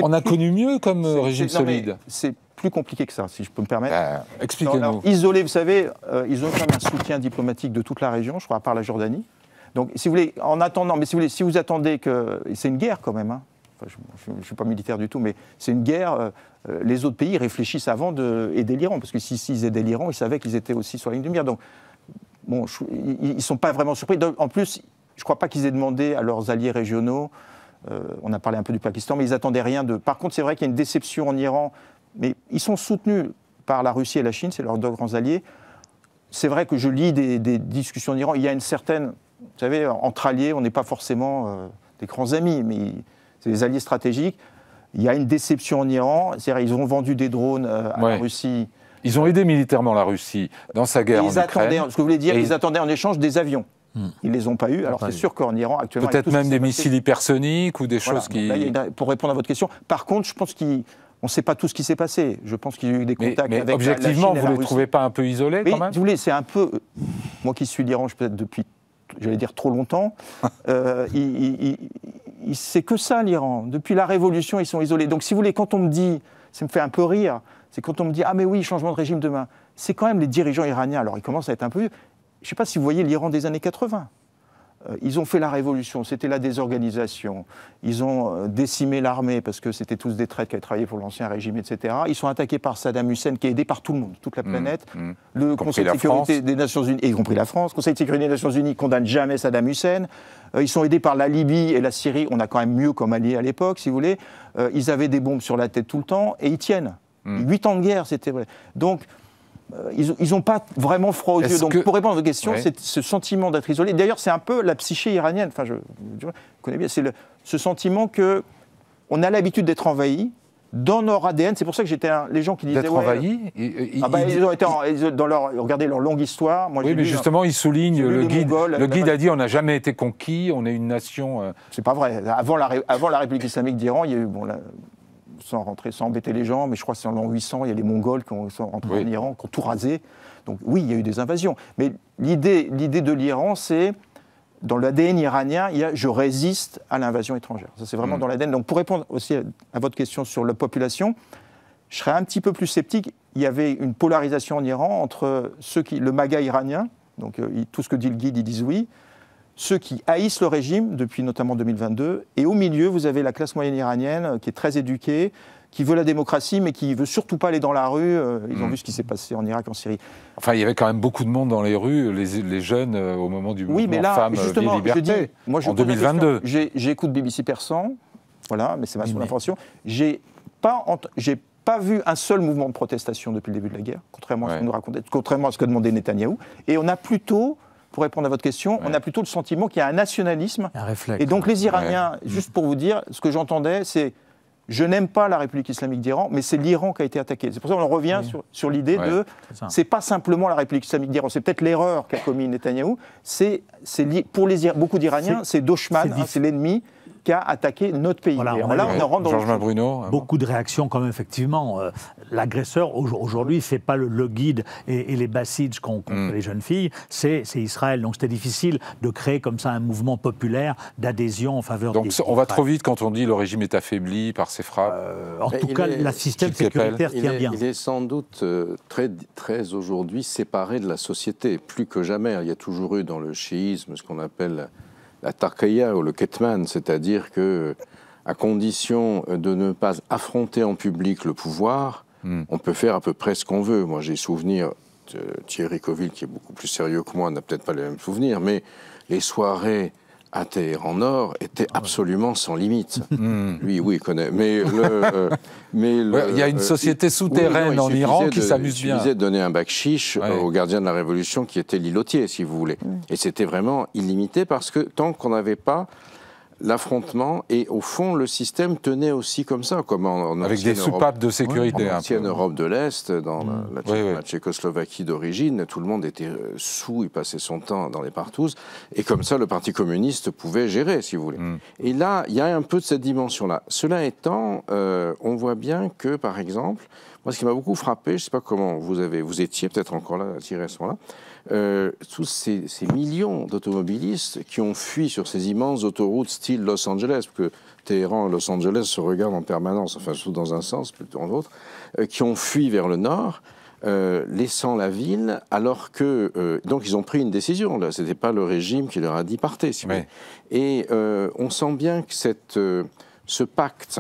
[SPEAKER 1] On a connu mieux comme régime solide.
[SPEAKER 3] C'est plus compliqué que ça, si je peux me permettre.
[SPEAKER 1] Expliquez-nous.
[SPEAKER 3] Isolés, vous savez, ils ont quand même un soutien diplomatique de toute la région, je crois, à part la Jordanie. Donc, si vous voulez, en attendant, mais si vous attendez que... C'est une guerre quand même, hein. Enfin, je ne suis pas militaire du tout, mais c'est une guerre. Les autres pays réfléchissent avant d'aider l'Iran, parce que s'ils aidaient l'Iran, ils savaient qu'ils étaient aussi sur la ligne de mire. Donc, bon, ils ne sont pas vraiment surpris. En plus, je ne crois pas qu'ils aient demandé à leurs alliés régionaux, on a parlé un peu du Pakistan, mais ils n'attendaient rien de... Par contre, c'est vrai qu'il y a une déception en Iran, mais ils sont soutenus par la Russie et la Chine, c'est leurs 2 grands alliés. C'est vrai que je lis des discussions en Iran, il y a une certaine... Vous savez, entre alliés, on n'est pas forcément des grands amis, mais... C'est des alliés stratégiques. Il y a une déception en Iran. C'est-à-dire, ils ont vendu des drones à la Russie.
[SPEAKER 1] Ils ont aidé militairement la Russie dans sa guerre en Ukraine.
[SPEAKER 3] Ce que vous voulez dire, ils attendaient en échange des avions. Ils ne les ont pas eus. Alors c'est sûr qu'en Iran, actuellement...
[SPEAKER 1] Peut-être même des missiles hypersoniques ou des choses qui...
[SPEAKER 3] Là, pour répondre à votre question. Par contre, je pense qu'on ne sait pas tout ce qui s'est passé. Je pense qu'il y a eu des contacts avec
[SPEAKER 1] objectivement,
[SPEAKER 3] la Chine et
[SPEAKER 1] vous ne les trouvez pas un peu isolés quand même?
[SPEAKER 3] Si vous voulez, c'est un peu... Moi qui suis l'Iran, peut-être depuis, j'allais dire, trop longtemps, c'est que ça, l'Iran. Depuis la Révolution, ils sont isolés. Donc, si vous voulez, quand on me dit, ça me fait un peu rire, c'est quand on me dit « Ah, mais oui, changement de régime demain », c'est quand même les dirigeants iraniens. Alors, ils commencent à être un peu vieux. Je ne sais pas si vous voyez l'Iran des années 80. Ils ont fait la révolution, c'était la désorganisation. Ils ont décimé l'armée parce que c'était tous des traîtres qui avaient travaillé pour l'ancien régime, etc. Ils sont attaqués par Saddam Hussein, qui est aidé par tout le monde, toute la planète. Le Conseil de sécurité des Nations Unies, y compris la France, le Conseil de sécurité des Nations Unies condamne jamais Saddam Hussein. Ils sont aidés par la Libye et la Syrie. On a quand même mieux comme alliés à l'époque, si vous voulez. Ils avaient des bombes sur la tête tout le temps et ils tiennent. 8 ans de guerre, c'était vrai. Donc, ils n'ont pas vraiment froid aux yeux. Donc, pour répondre à votre question, c'est ce sentiment d'être isolé. D'ailleurs, c'est un peu la psyché iranienne. Enfin, je connais bien. C'est ce sentiment qu'on a l'habitude d'être envahi. Dans leur ADN, c'est pour ça que j'étais les gens qui disaient...
[SPEAKER 1] D'être envahis
[SPEAKER 3] ils ont été regardez leur longue histoire. Moi,
[SPEAKER 1] mais justement, ils soulignent, le guide a dit on n'a jamais été conquis, on est une nation...
[SPEAKER 3] C'est pas vrai. Avant la République islamique d'Iran, il y a eu... sans embêter les gens, mais je crois que c'est en l'an 800, il y a les Mongols qui sont rentrés en Iran, qui ont tout rasé. Donc oui, il y a eu des invasions. Mais l'idée de l'Iran, c'est, dans l'ADN iranien, il y a « je résiste à l'invasion étrangère ». Ça, c'est vraiment dans l'ADN. Donc pour répondre aussi à votre question sur la population, je serais un petit peu plus sceptique. Il y avait une polarisation en Iran entre le MAGA iranien, donc tout ce que dit le guide, ils disent oui, ceux qui haïssent le régime depuis notamment 2022, et au milieu, vous avez la classe moyenne iranienne qui est très éduquée, qui veut la démocratie, mais qui ne veut surtout pas aller dans la rue. Ils ont vu ce qui s'est passé en Irak, en Syrie.
[SPEAKER 1] Enfin, il y avait quand même beaucoup de monde dans les rues, les jeunes, au moment du mouvement Femmes, Vie et Liberté, en 2022. J'écoute
[SPEAKER 3] BBC Persan, voilà, mais c'est ma seule information. J'ai pas vu un seul mouvement de protestation depuis le début de la guerre, contrairement à ce qu'on nous racontait, contrairement à ce que demandait Netanyahou. Et on a plutôt, pour répondre à votre question, on a plutôt le sentiment qu'il y a un nationalisme.
[SPEAKER 4] Un réflexe.
[SPEAKER 3] Et donc les Iraniens, juste pour vous dire, ce que j'entendais, c'est je n'aime pas la République islamique d'Iran, mais c'est l'Iran qui a été attaqué. C'est pour ça qu'on revient sur l'idée de c'est pas simplement la République islamique d'Iran, c'est peut-être l'erreur qu'a commis Netanyahou. Pour beaucoup d'Iraniens, c'est Doshman, c'est l'ennemi qui a attaqué notre pays.
[SPEAKER 4] Voilà,
[SPEAKER 3] on rentre dans
[SPEAKER 1] Georges Bruno.
[SPEAKER 4] Beaucoup de réactions quand même, effectivement. L'agresseur, aujourd'hui, c'est pas le guide et les bassides contre les jeunes filles, c'est Israël. Donc c'était difficile de créer comme ça un mouvement populaire d'adhésion en faveur
[SPEAKER 1] Donc on va trop vite quand on dit le régime est affaibli par ses frappes.
[SPEAKER 4] En tout cas, le système sécuritaire tient bien.
[SPEAKER 2] Il est sans doute très aujourd'hui séparé de la société, plus que jamais. Il y a toujours eu dans le chiisme ce qu'on appelle la taqiyya ou le ketman, c'est-à-dire que, à condition de ne pas affronter en public le pouvoir, on peut faire à peu près ce qu'on veut. Moi, j'ai souvenir de Thierry Coville, qui est beaucoup plus sérieux que moi, n'a peut-être pas les mêmes souvenirs, mais les soirées à Téhéran Nord étaient absolument sans limite. Lui, oui, il connaît. Mais il
[SPEAKER 1] y a une société souterraine en Iran qui s'amuse bien.
[SPEAKER 2] Il suffisait de donner un bakshish au gardien de la Révolution, qui était l'îlotier, si vous voulez. Et c'était vraiment illimité, parce que tant qu'on n'avait pas l'affrontement, et au fond, le système tenait aussi comme ça, comme en
[SPEAKER 1] avec des soupapes de sécurité.
[SPEAKER 2] En ancienne Europe de l'Est, dans la Tchécoslovaquie d'origine, tout le monde était sous, il passait son temps dans les partouzes, et comme ça, le Parti communiste pouvait gérer, si vous voulez. Et là, il y a un peu de cette dimension-là. Cela étant, on voit bien que, par exemple, moi, ce qui m'a beaucoup frappé, je ne sais pas comment vous étiez peut-être encore là, à ce moment-là, tous ces millions d'automobilistes qui ont fui sur ces immenses autoroutes style Los Angeles, parce que Téhéran et Los Angeles se regardent en permanence, enfin surtout dans un sens, plutôt dans l'autre, qui ont fui vers le nord, laissant la ville, alors que... donc ils ont pris une décision, là, ce n'était pas le régime qui leur a dit partez. Si et on sent bien que ce pacte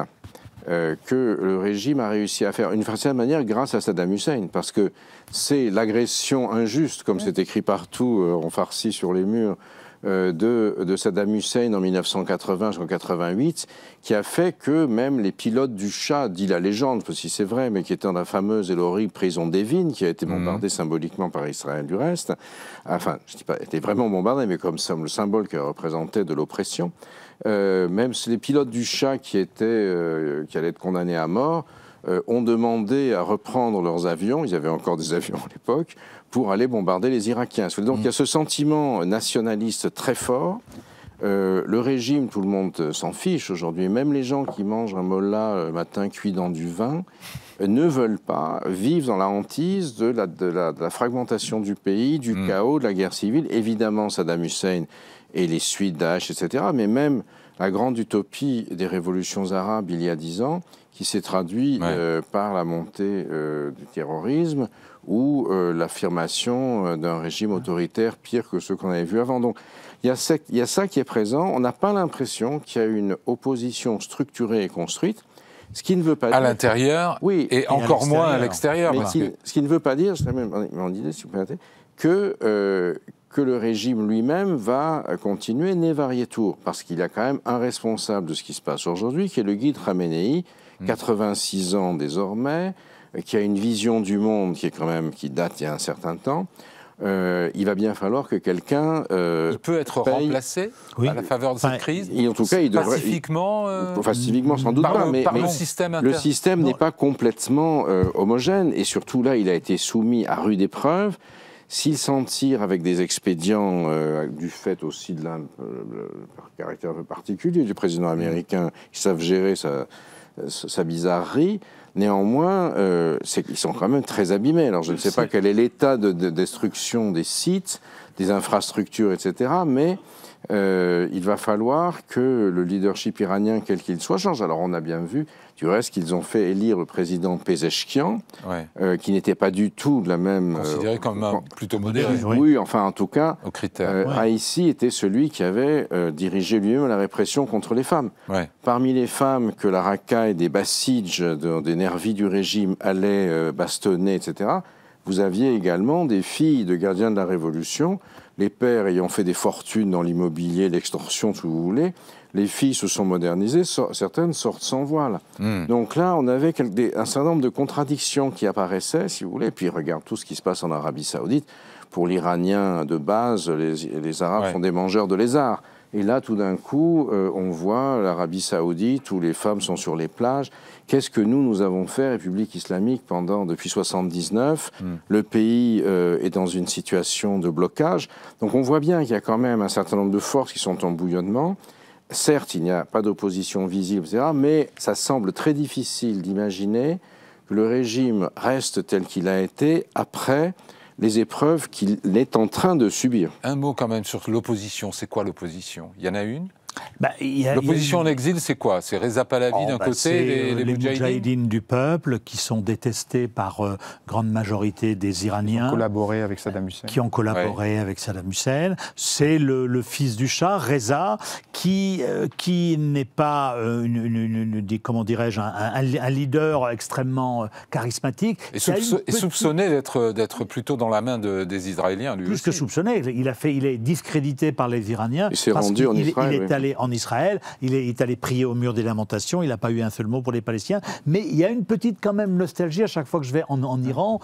[SPEAKER 2] que le régime a réussi à faire d'une certaine manière grâce à Saddam Hussein, parce que c'est l'agression injuste, comme c'est écrit partout en farci sur les murs, de Saddam Hussein en 1980-88, qui a fait que même les pilotes du Shah, dit la légende, parce que si c'est vrai, mais qui étaient dans la fameuse et l'horrible prison d'Evin, qui a été bombardée symboliquement par Israël du reste, enfin, je ne dis pas, était vraiment bombardée, mais comme le symbole qu'elle représentait de l'oppression, même les pilotes du Shah qui allaient être condamnés à mort, ont demandé à reprendre leurs avions, ils avaient encore des avions à l'époque, pour aller bombarder les Irakiens. Donc il y a ce sentiment nationaliste très fort. Le régime, tout le monde s'en fiche aujourd'hui. Même les gens qui mangent un mollah le matin cuit dans du vin ne veulent pas vivre dans la hantise de la fragmentation du pays, du chaos, de la guerre civile. Évidemment, Saddam Hussein et les suites Daesh, etc. Mais même la grande utopie des révolutions arabes il y a 10 ans, qui s'est traduit par la montée du terrorisme ou l'affirmation d'un régime autoritaire pire que ceux qu'on avait vus avant. Donc il y a ça qui est présent. On n'a pas l'impression qu'il y a une opposition structurée et construite, ce qui ne veut pas dire...
[SPEAKER 1] À l'intérieur, et encore moins à l'extérieur.
[SPEAKER 2] Ce qui ne veut pas dire, c'est même mon idée, si vous permettez, que le régime lui-même va continuer né varietour, parce qu'il y a quand même un responsable de ce qui se passe aujourd'hui, qui est le guide Khamenei, 86 ans désormais, qui a une vision du monde qui date il y a un certain temps. Il va bien falloir que quelqu'un
[SPEAKER 1] il peut être remplacé à la faveur de cette crise.
[SPEAKER 2] Et en tout cas, il devrait
[SPEAKER 1] pacifiquement.
[SPEAKER 2] Pacifiquement, sans doute pas, mais le système n'est pas complètement homogène, et surtout là, il a été soumis à rude épreuve. S'il s'en tire avec des expédients, du fait aussi de caractère un peu particulier du président américain, ils savent gérer sa bizarrerie. Néanmoins, ils sont quand même très abîmés. Alors je ne sais pas quel est l'état de destruction des sites, des infrastructures, etc. Mais il va falloir que le leadership iranien, quel qu'il soit, change. Alors on a bien vu, du reste, qu'ils ont fait élire le président Pezeshkian, qui n'était pas du tout de la même...
[SPEAKER 1] Considéré comme plutôt modéré.
[SPEAKER 2] Oui, enfin en tout cas,
[SPEAKER 1] Raïssi
[SPEAKER 2] était celui qui avait dirigé lui-même la répression contre les femmes. Parmi les femmes que la racaille des Bassidj, des nervis du régime, allaient bastonner, etc., vous aviez également des filles de gardiens de la Révolution, les pères ayant fait des fortunes dans l'immobilier, l'extorsion, tout ce que vous voulez, Les filles se sont modernisées, certaines sortent sans voile. Donc là, on avait un certain nombre de contradictions qui apparaissaient, si vous voulez. Puis regarde tout ce qui se passe en Arabie Saoudite. Pour l'Iranien de base, les Arabes sont des mangeurs de lézards. Et là, tout d'un coup, on voit l'Arabie Saoudite où les femmes sont sur les plages. Qu'est-ce que nous avons fait, République islamique, depuis 1979 Le pays est dans une situation de blocage. Donc on voit bien qu'il y a quand même un certain nombre de forces qui sont en bouillonnement. Certes, il n'y a pas d'opposition visible, etc., mais ça semble très difficile d'imaginer que le régime reste tel qu'il a été après les épreuves qu'il est en train de subir.
[SPEAKER 1] Un mot quand même sur l'opposition. C'est quoi l'opposition? Il y en a une?
[SPEAKER 4] L'opposition
[SPEAKER 1] en exil, c'est quoi? C'est Reza Pahlavi d'un côté, les
[SPEAKER 4] Moudjahidines du peuple, qui sont détestés par grande majorité des Iraniens.
[SPEAKER 3] Qui ont collaboré avec Saddam Hussein.
[SPEAKER 4] Qui ont collaboré avec Saddam Hussein. C'est le fils du Shah, Reza, qui n'est pas, comment dirais-je, un leader extrêmement charismatique.
[SPEAKER 1] Et soupçonné d'être plutôt dans la main des Israéliens, lui
[SPEAKER 4] plus
[SPEAKER 1] aussi.
[SPEAKER 4] Que soupçonné. Il est discrédité par les Iraniens.
[SPEAKER 2] Il s'est rendu en Israël.
[SPEAKER 4] Il est allé en Israël, il est allé prier au mur des lamentations, il n'a pas eu un seul mot pour les Palestiniens, mais il y a une petite quand même nostalgie à chaque fois que je vais en Iran,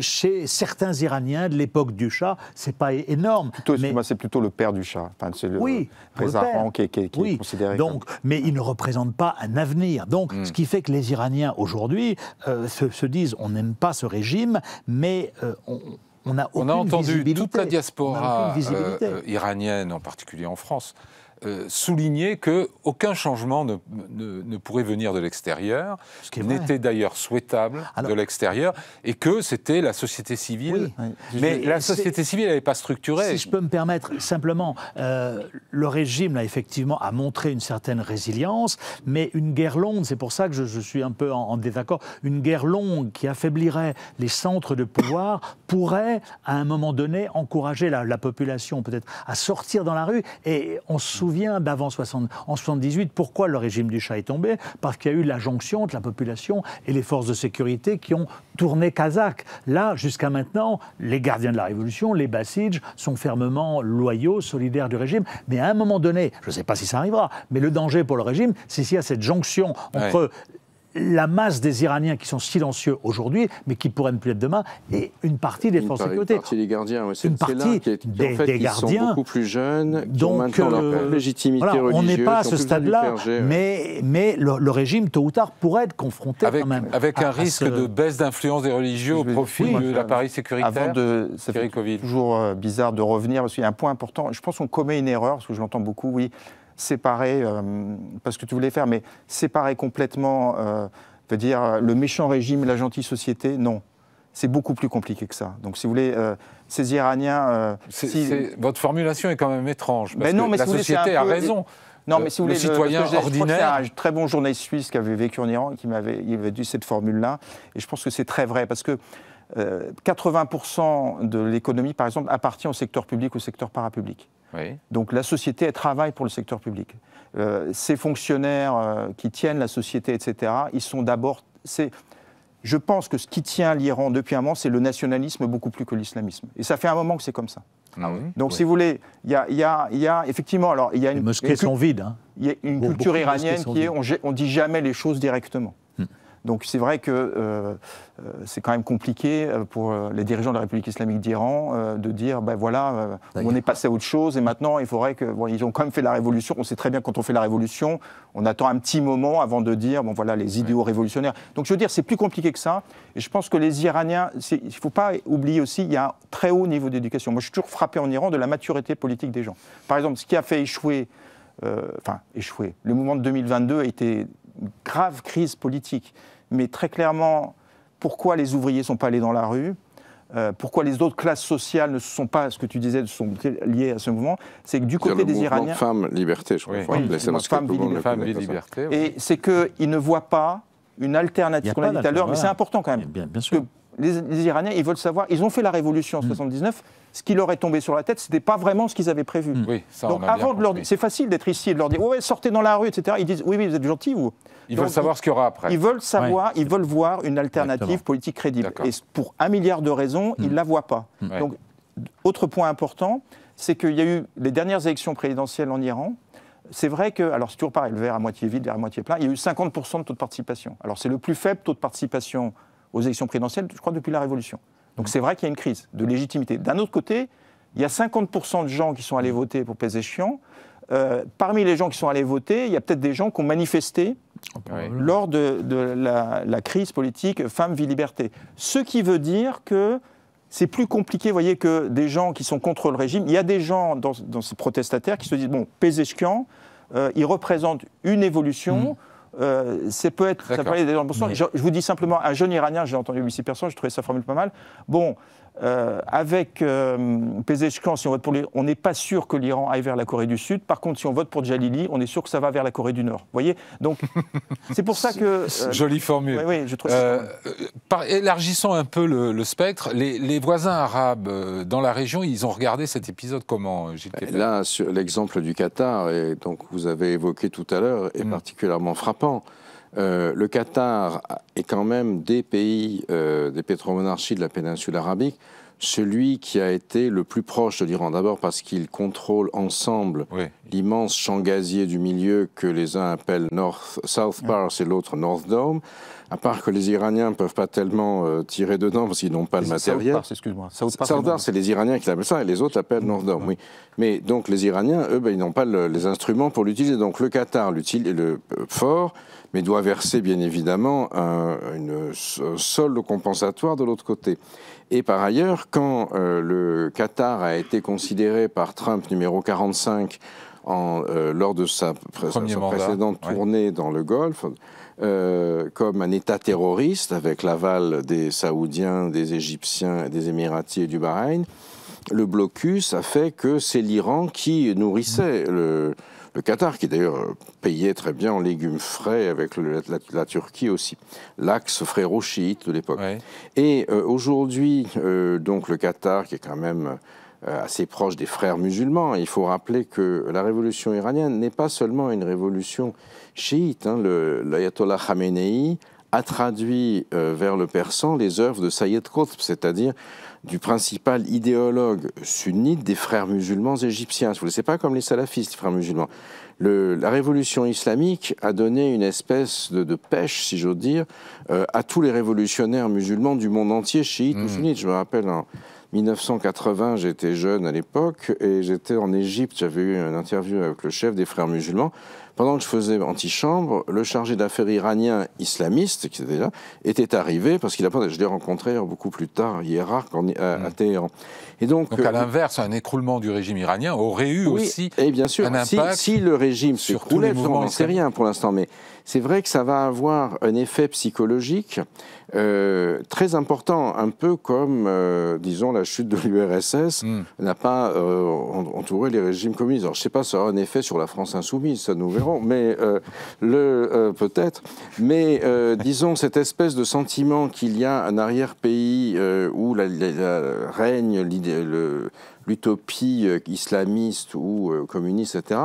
[SPEAKER 4] chez certains Iraniens de l'époque du Shah, c'est pas énorme.
[SPEAKER 3] C'est plutôt le père du Shah, enfin, c'est le Reza
[SPEAKER 4] père.
[SPEAKER 3] qui est considéré
[SPEAKER 4] donc, mais il ne représente pas un avenir. Donc, ce qui fait que les Iraniens aujourd'hui se disent, on n'aime pas ce régime, mais on a
[SPEAKER 1] entendu toute la diaspora iranienne, en particulier en France, souligner qu'aucun changement ne pourrait venir de l'extérieur, ce qui n'était d'ailleurs souhaitable de l'extérieur, et que c'était la société civile. Oui. Mais la société civile n'avait pas structuré.
[SPEAKER 4] Si je peux me permettre, simplement, le régime, là, effectivement, a montré une certaine résilience, mais une guerre longue, c'est pour ça que je suis un peu en désaccord, une guerre longue qui affaiblirait les centres de pouvoir pourrait, à un moment donné, encourager la population, peut-être, à sortir dans la rue, et on se souvient d'avant en 78, pourquoi le régime du Shah est tombé? Parce qu'il y a eu la jonction entre la population et les forces de sécurité qui ont tourné kazakh. Là, jusqu'à maintenant, les gardiens de la révolution, les Bassidj, sont fermement loyaux, solidaires du régime. Mais à un moment donné, je ne sais pas si ça arrivera, mais le danger pour le régime, c'est s'il y a cette jonction entre la masse des Iraniens qui sont silencieux aujourd'hui, mais qui pourraient ne plus être demain, et une partie des forces de sécurité.
[SPEAKER 2] Une partie des gardiens,
[SPEAKER 4] une partie des gardiens,
[SPEAKER 2] sont beaucoup plus jeunes, qui ont maintenant leur légitimité religieuse.
[SPEAKER 4] On n'est pas à ce stade-là, mais le régime, tôt ou tard, pourrait être confronté quand même.
[SPEAKER 1] Avec un risque de baisse d'influence des religieux au profit de l'appareil sécuritaire.
[SPEAKER 3] Ça fait toujours bizarre de revenir, parce qu'il y a un point important, je pense qu'on commet une erreur, parce que je l'entends beaucoup, séparer, parce que tu voulais faire, mais séparer complètement, veut dire le méchant régime et la gentille société, non. C'est beaucoup plus compliqué que ça. Donc, si vous voulez, ces Iraniens...
[SPEAKER 1] Votre formulation est quand même étrange, parce
[SPEAKER 3] mais
[SPEAKER 1] la société a raison.
[SPEAKER 3] Non, mais si vous voulez,
[SPEAKER 1] le citoyen ordinaire...
[SPEAKER 3] C'est un très bon journaliste suisse qui avait vécu en Iran, qui m'avait dit cette formule-là, et je pense que c'est très vrai, parce que 80% de l'économie, par exemple, appartient au secteur public, au secteur parapublic. Oui. Donc la société, elle travaille pour le secteur public. Ces fonctionnaires qui tiennent la société, etc., ils sont d'abord... Je pense que ce qui tient l'Iran depuis un moment, c'est le nationalisme beaucoup plus que l'islamisme. Et ça fait un moment que c'est comme ça. Ah oui. Donc si vous voulez, il y a effectivement... Alors, il y a
[SPEAKER 4] les mosquées sont vides.
[SPEAKER 3] Il y a une culture iranienne qui est... On ne dit jamais les choses directement. Donc c'est vrai que c'est quand même compliqué pour les dirigeants de la République islamique d'Iran de dire, on est passé à autre chose et maintenant il faudrait que... ils ont quand même fait la révolution, on sait très bien quand on fait la révolution, on attend un petit moment avant de dire, les idéaux révolutionnaires. Donc je veux dire, c'est plus compliqué que ça. Et je pense que les Iraniens, il ne faut pas oublier aussi, il y a un très haut niveau d'éducation. Moi je suis toujours frappé en Iran de la maturité politique des gens. Par exemple, ce qui a fait échouer, le mouvement de 2022 a été une grave crise politique. Mais très clairement, pourquoi les ouvriers ne sont pas allés dans la rue, pourquoi les autres classes sociales ne sont pas, ce que tu disais, sont liées à ce mouvement, c'est que du côté des Iraniens...
[SPEAKER 2] Femmes, liberté, je crois.
[SPEAKER 3] Femmes, liberté. Et c'est qu'ils ne voient pas une alternative, qu'on a dit tout à l'heure, mais c'est important quand même.
[SPEAKER 4] Bien sûr.
[SPEAKER 3] Les Iraniens, ils veulent savoir, ils ont fait la révolution en 79, ce qui leur est tombé sur la tête, ce n'était pas vraiment ce qu'ils avaient prévu.
[SPEAKER 1] Oui, ça,
[SPEAKER 3] donc avant de leur dire, c'est facile d'être ici et de leur dire, sortez dans la rue, etc. Ils disent, oui, vous êtes gentils, vous.
[SPEAKER 1] Ils veulent savoir ce qu'il y aura après.
[SPEAKER 3] Ils veulent savoir, ils veulent voir une alternative politique crédible. Et pour 1 milliard de raisons, ils ne la voient pas. Donc, autre point important, c'est qu'il y a eu les dernières élections présidentielles en Iran. c'est vrai que, alors c'est toujours pareil, le verre à moitié vide, le verre à moitié plein, il y a eu 50% de taux de participation. Alors c'est le plus faible taux de participation aux élections présidentielles, je crois, depuis la Révolution. Donc c'est vrai qu'il y a une crise de légitimité. D'un autre côté, il y a 50% de gens qui sont allés voter pour Pézechian. Parmi les gens qui sont allés voter, il y a peut-être des gens qui ont manifesté lors de la crise politique Femmes, Vie, Liberté. Ce qui veut dire que c'est plus compliqué, vous voyez, que des gens qui sont contre le régime. Il y a des gens dans ces protestataires qui se disent, bon, Pézechian, il représente une évolution. Ça peut être des gens. Je vous dis simplement, un jeune Iranien, j'ai entendu 800 personnes, j'ai trouvé sa formule pas mal. Bon, avec Pézechian, si on vote pour lui, on n'est pas sûr que l'Iran aille vers la Corée du Sud. Par contre, si on vote pour Jalili, on est sûr que ça va vers la Corée du Nord. Vous voyez ? Donc, c'est pour ça que...
[SPEAKER 1] Jolie formule.
[SPEAKER 3] Oui, je trouve
[SPEAKER 1] élargissons un peu le spectre. Les voisins arabes dans la région, ils ont regardé cet épisode comment, Gilles Kepel ?
[SPEAKER 2] Là, sur l'exemple du Qatar, et donc vous avez évoqué tout à l'heure, est particulièrement frappant. Le Qatar est quand même des pays, des pétromonarchies de la péninsule arabique, celui qui a été le plus proche de l'Iran. D'abord parce qu'ils contrôlent ensemble l'immense champ gazier du milieu que les uns appellent South Pars et l'autre North Dome. À part que les Iraniens ne peuvent pas tellement tirer dedans parce qu'ils n'ont pas le matériel. South Pars, c'est les Iraniens qui l'appellent ça et les autres l'appellent North Dome. Oui. Mais donc les Iraniens, eux, ils n'ont pas les instruments pour l'utiliser. Donc le Qatar l'utilise fort, mais doit verser bien évidemment un solde compensatoire de l'autre côté. Et par ailleurs, quand le Qatar a été considéré par Trump numéro 45 lors de sa précédente tournée dans le Golfe, comme un État terroriste, avec l'aval des Saoudiens, des Égyptiens, des Émiratis et du Bahreïn, le blocus a fait que c'est l'Iran qui nourrissait le Qatar, qui d'ailleurs payait très bien en légumes frais avec la Turquie aussi, l'axe fréro-chiite de l'époque. Ouais. Et aujourd'hui, donc le Qatar, qui est quand même assez proche des frères musulmans, il faut rappeler que la révolution iranienne n'est pas seulement une révolution chiite. L'ayatollah Khamenei a traduit vers le persan les œuvres de Sayyid Qutb, c'est-à-dire du principal idéologue sunnite des frères musulmans égyptiens. Vous ne savez, pas comme les salafistes, les frères musulmans. La révolution islamique a donné une espèce de pêche, si j'ose dire, à tous les révolutionnaires musulmans du monde entier, chiites ou sunnites. Je me rappelle, en 1980, j'étais jeune à l'époque, et j'étais en Égypte, j'avais eu une interview avec le chef des frères musulmans. Pendant que je faisais antichambre, le chargé d'affaires iranien islamiste, qui était là, était arrivé, parce qu'il a pas, je l'ai rencontré beaucoup plus tard, hiérarque, à Téhéran. Et donc
[SPEAKER 1] à l'inverse, un écroulement du régime iranien aurait eu aussi
[SPEAKER 2] et bien sûr,
[SPEAKER 1] un impact
[SPEAKER 2] si le régime s'écroulait, on n'en sait rien pour l'instant, mais c'est vrai que ça va avoir un effet psychologique très important, un peu comme, disons, la chute de l'URSS n'a pas entouré les régimes communistes. Alors, je ne sais pas, ça aura un effet sur la France insoumise, ça nous verrons, mais peut-être. Mais disons, cette espèce de sentiment qu'il y a un arrière-pays où règne l'utopie islamiste ou communiste, etc.,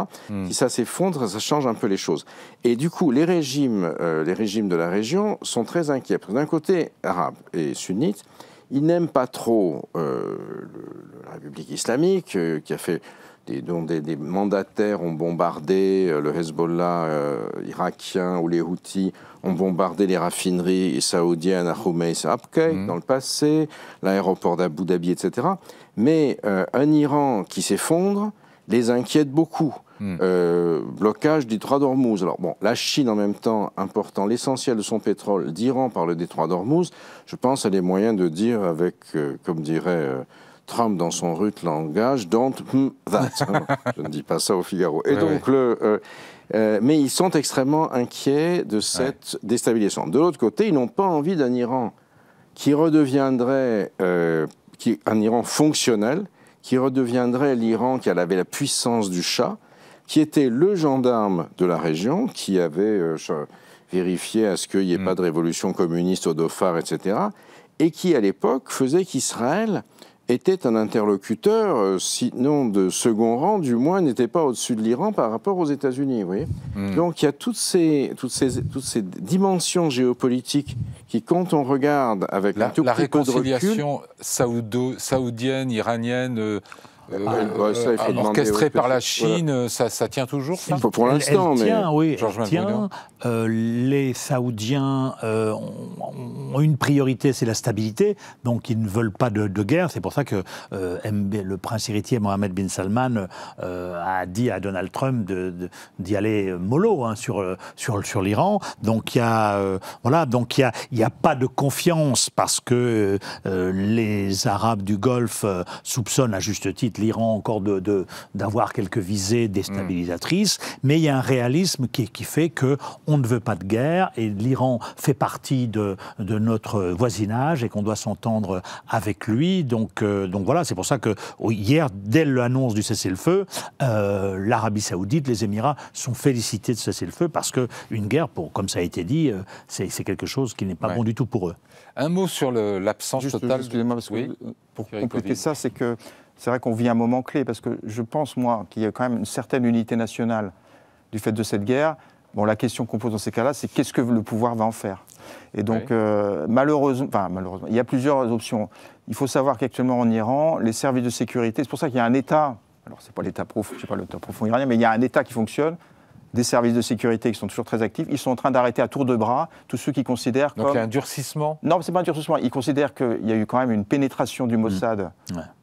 [SPEAKER 2] si ça s'effondre, ça change un peu les choses. Et du coup, les régimes de la région sont très inquiets. D'un côté, arabes et sunnites, ils n'aiment pas trop la République islamique, qui a fait dont des mandataires ont bombardé le Hezbollah irakien ou les Houthis ont bombardé les raffineries saoudiennes à Khoumeis et Abqai dans le passé, l'aéroport d'Abu Dhabi, etc. Mais un Iran qui s'effondre les inquiète beaucoup. Blocage du détroit d'Ormuz. Alors bon, la Chine en même temps important l'essentiel de son pétrole d'Iran par le détroit d'Ormuz, je pense a les moyens de dire avec, comme dirait Trump dans son rude langage, don't that. Je ne dis pas ça au Figaro. Et donc mais ils sont extrêmement inquiets de cette déstabilisation. De l'autre côté, ils n'ont pas envie d'un Iran qui redeviendrait un Iran fonctionnel, qui redeviendrait l'Iran qui avait la puissance du Shah, qui était le gendarme de la région, qui avait vérifié à ce qu'il n'y ait pas de révolution communiste au Dhofar, etc., et qui, à l'époque, faisait qu'Israël était un interlocuteur, sinon de second rang, du moins n'était pas au-dessus de l'Iran par rapport aux États-Unis. Vous voyez Donc il y a toutes ces dimensions géopolitiques qui, quand on regarde avec un tout petit peu de recul...
[SPEAKER 1] La réconciliation saoudienne, iranienne, orchestrée par la Chine, ça tient toujours, ça?
[SPEAKER 2] Pour l'instant, mais...
[SPEAKER 4] Tient, oui,
[SPEAKER 1] Georges
[SPEAKER 4] elle tient. Les Saoudiens ont une priorité, c'est la stabilité, donc ils ne veulent pas de guerre. C'est pour ça que le prince héritier Mohammed bin Salman a dit à Donald Trump d'y aller mollo sur l'Iran. Donc il y a pas de confiance parce que les Arabes du Golfe soupçonnent à juste titre l'Iran encore d'avoir quelques visées déstabilisatrices, mais il y a un réalisme qui fait qu'on ne veut pas de guerre et l'Iran fait partie de notre voisinage et qu'on doit s'entendre avec lui. Donc voilà, c'est pour ça que hier, dès l'annonce du cessez-le-feu, l'Arabie Saoudite, les Émirats sont félicités de ce cessez-le-feu parce qu'une guerre, comme ça a été dit, c'est quelque chose qui n'est pas bon du tout pour eux.
[SPEAKER 1] Un mot sur l'absence totale.
[SPEAKER 3] Excusez-moi, parce que pour compléter ça, c'est que c'est vrai qu'on vit un moment clé, parce que je pense, moi, qu'il y a quand même une certaine unité nationale du fait de cette guerre. Bon, la question qu'on pose dans ces cas-là, c'est qu'est-ce que le pouvoir va en faire? Et donc, malheureusement, il y a plusieurs options. Il faut savoir qu'actuellement en Iran, les services de sécurité, c'est pour ça qu'il y a un État, alors c'est pas l'État profond, je sais pas l'État profond iranien, mais il y a un État qui fonctionne, des services de sécurité qui sont toujours très actifs, ils sont en train d'arrêter à tour de bras tous ceux qui considèrent
[SPEAKER 1] Donc il y a un durcissement?
[SPEAKER 3] Non, c'est pas un durcissement. Ils considèrent qu'il y a eu quand même une pénétration du Mossad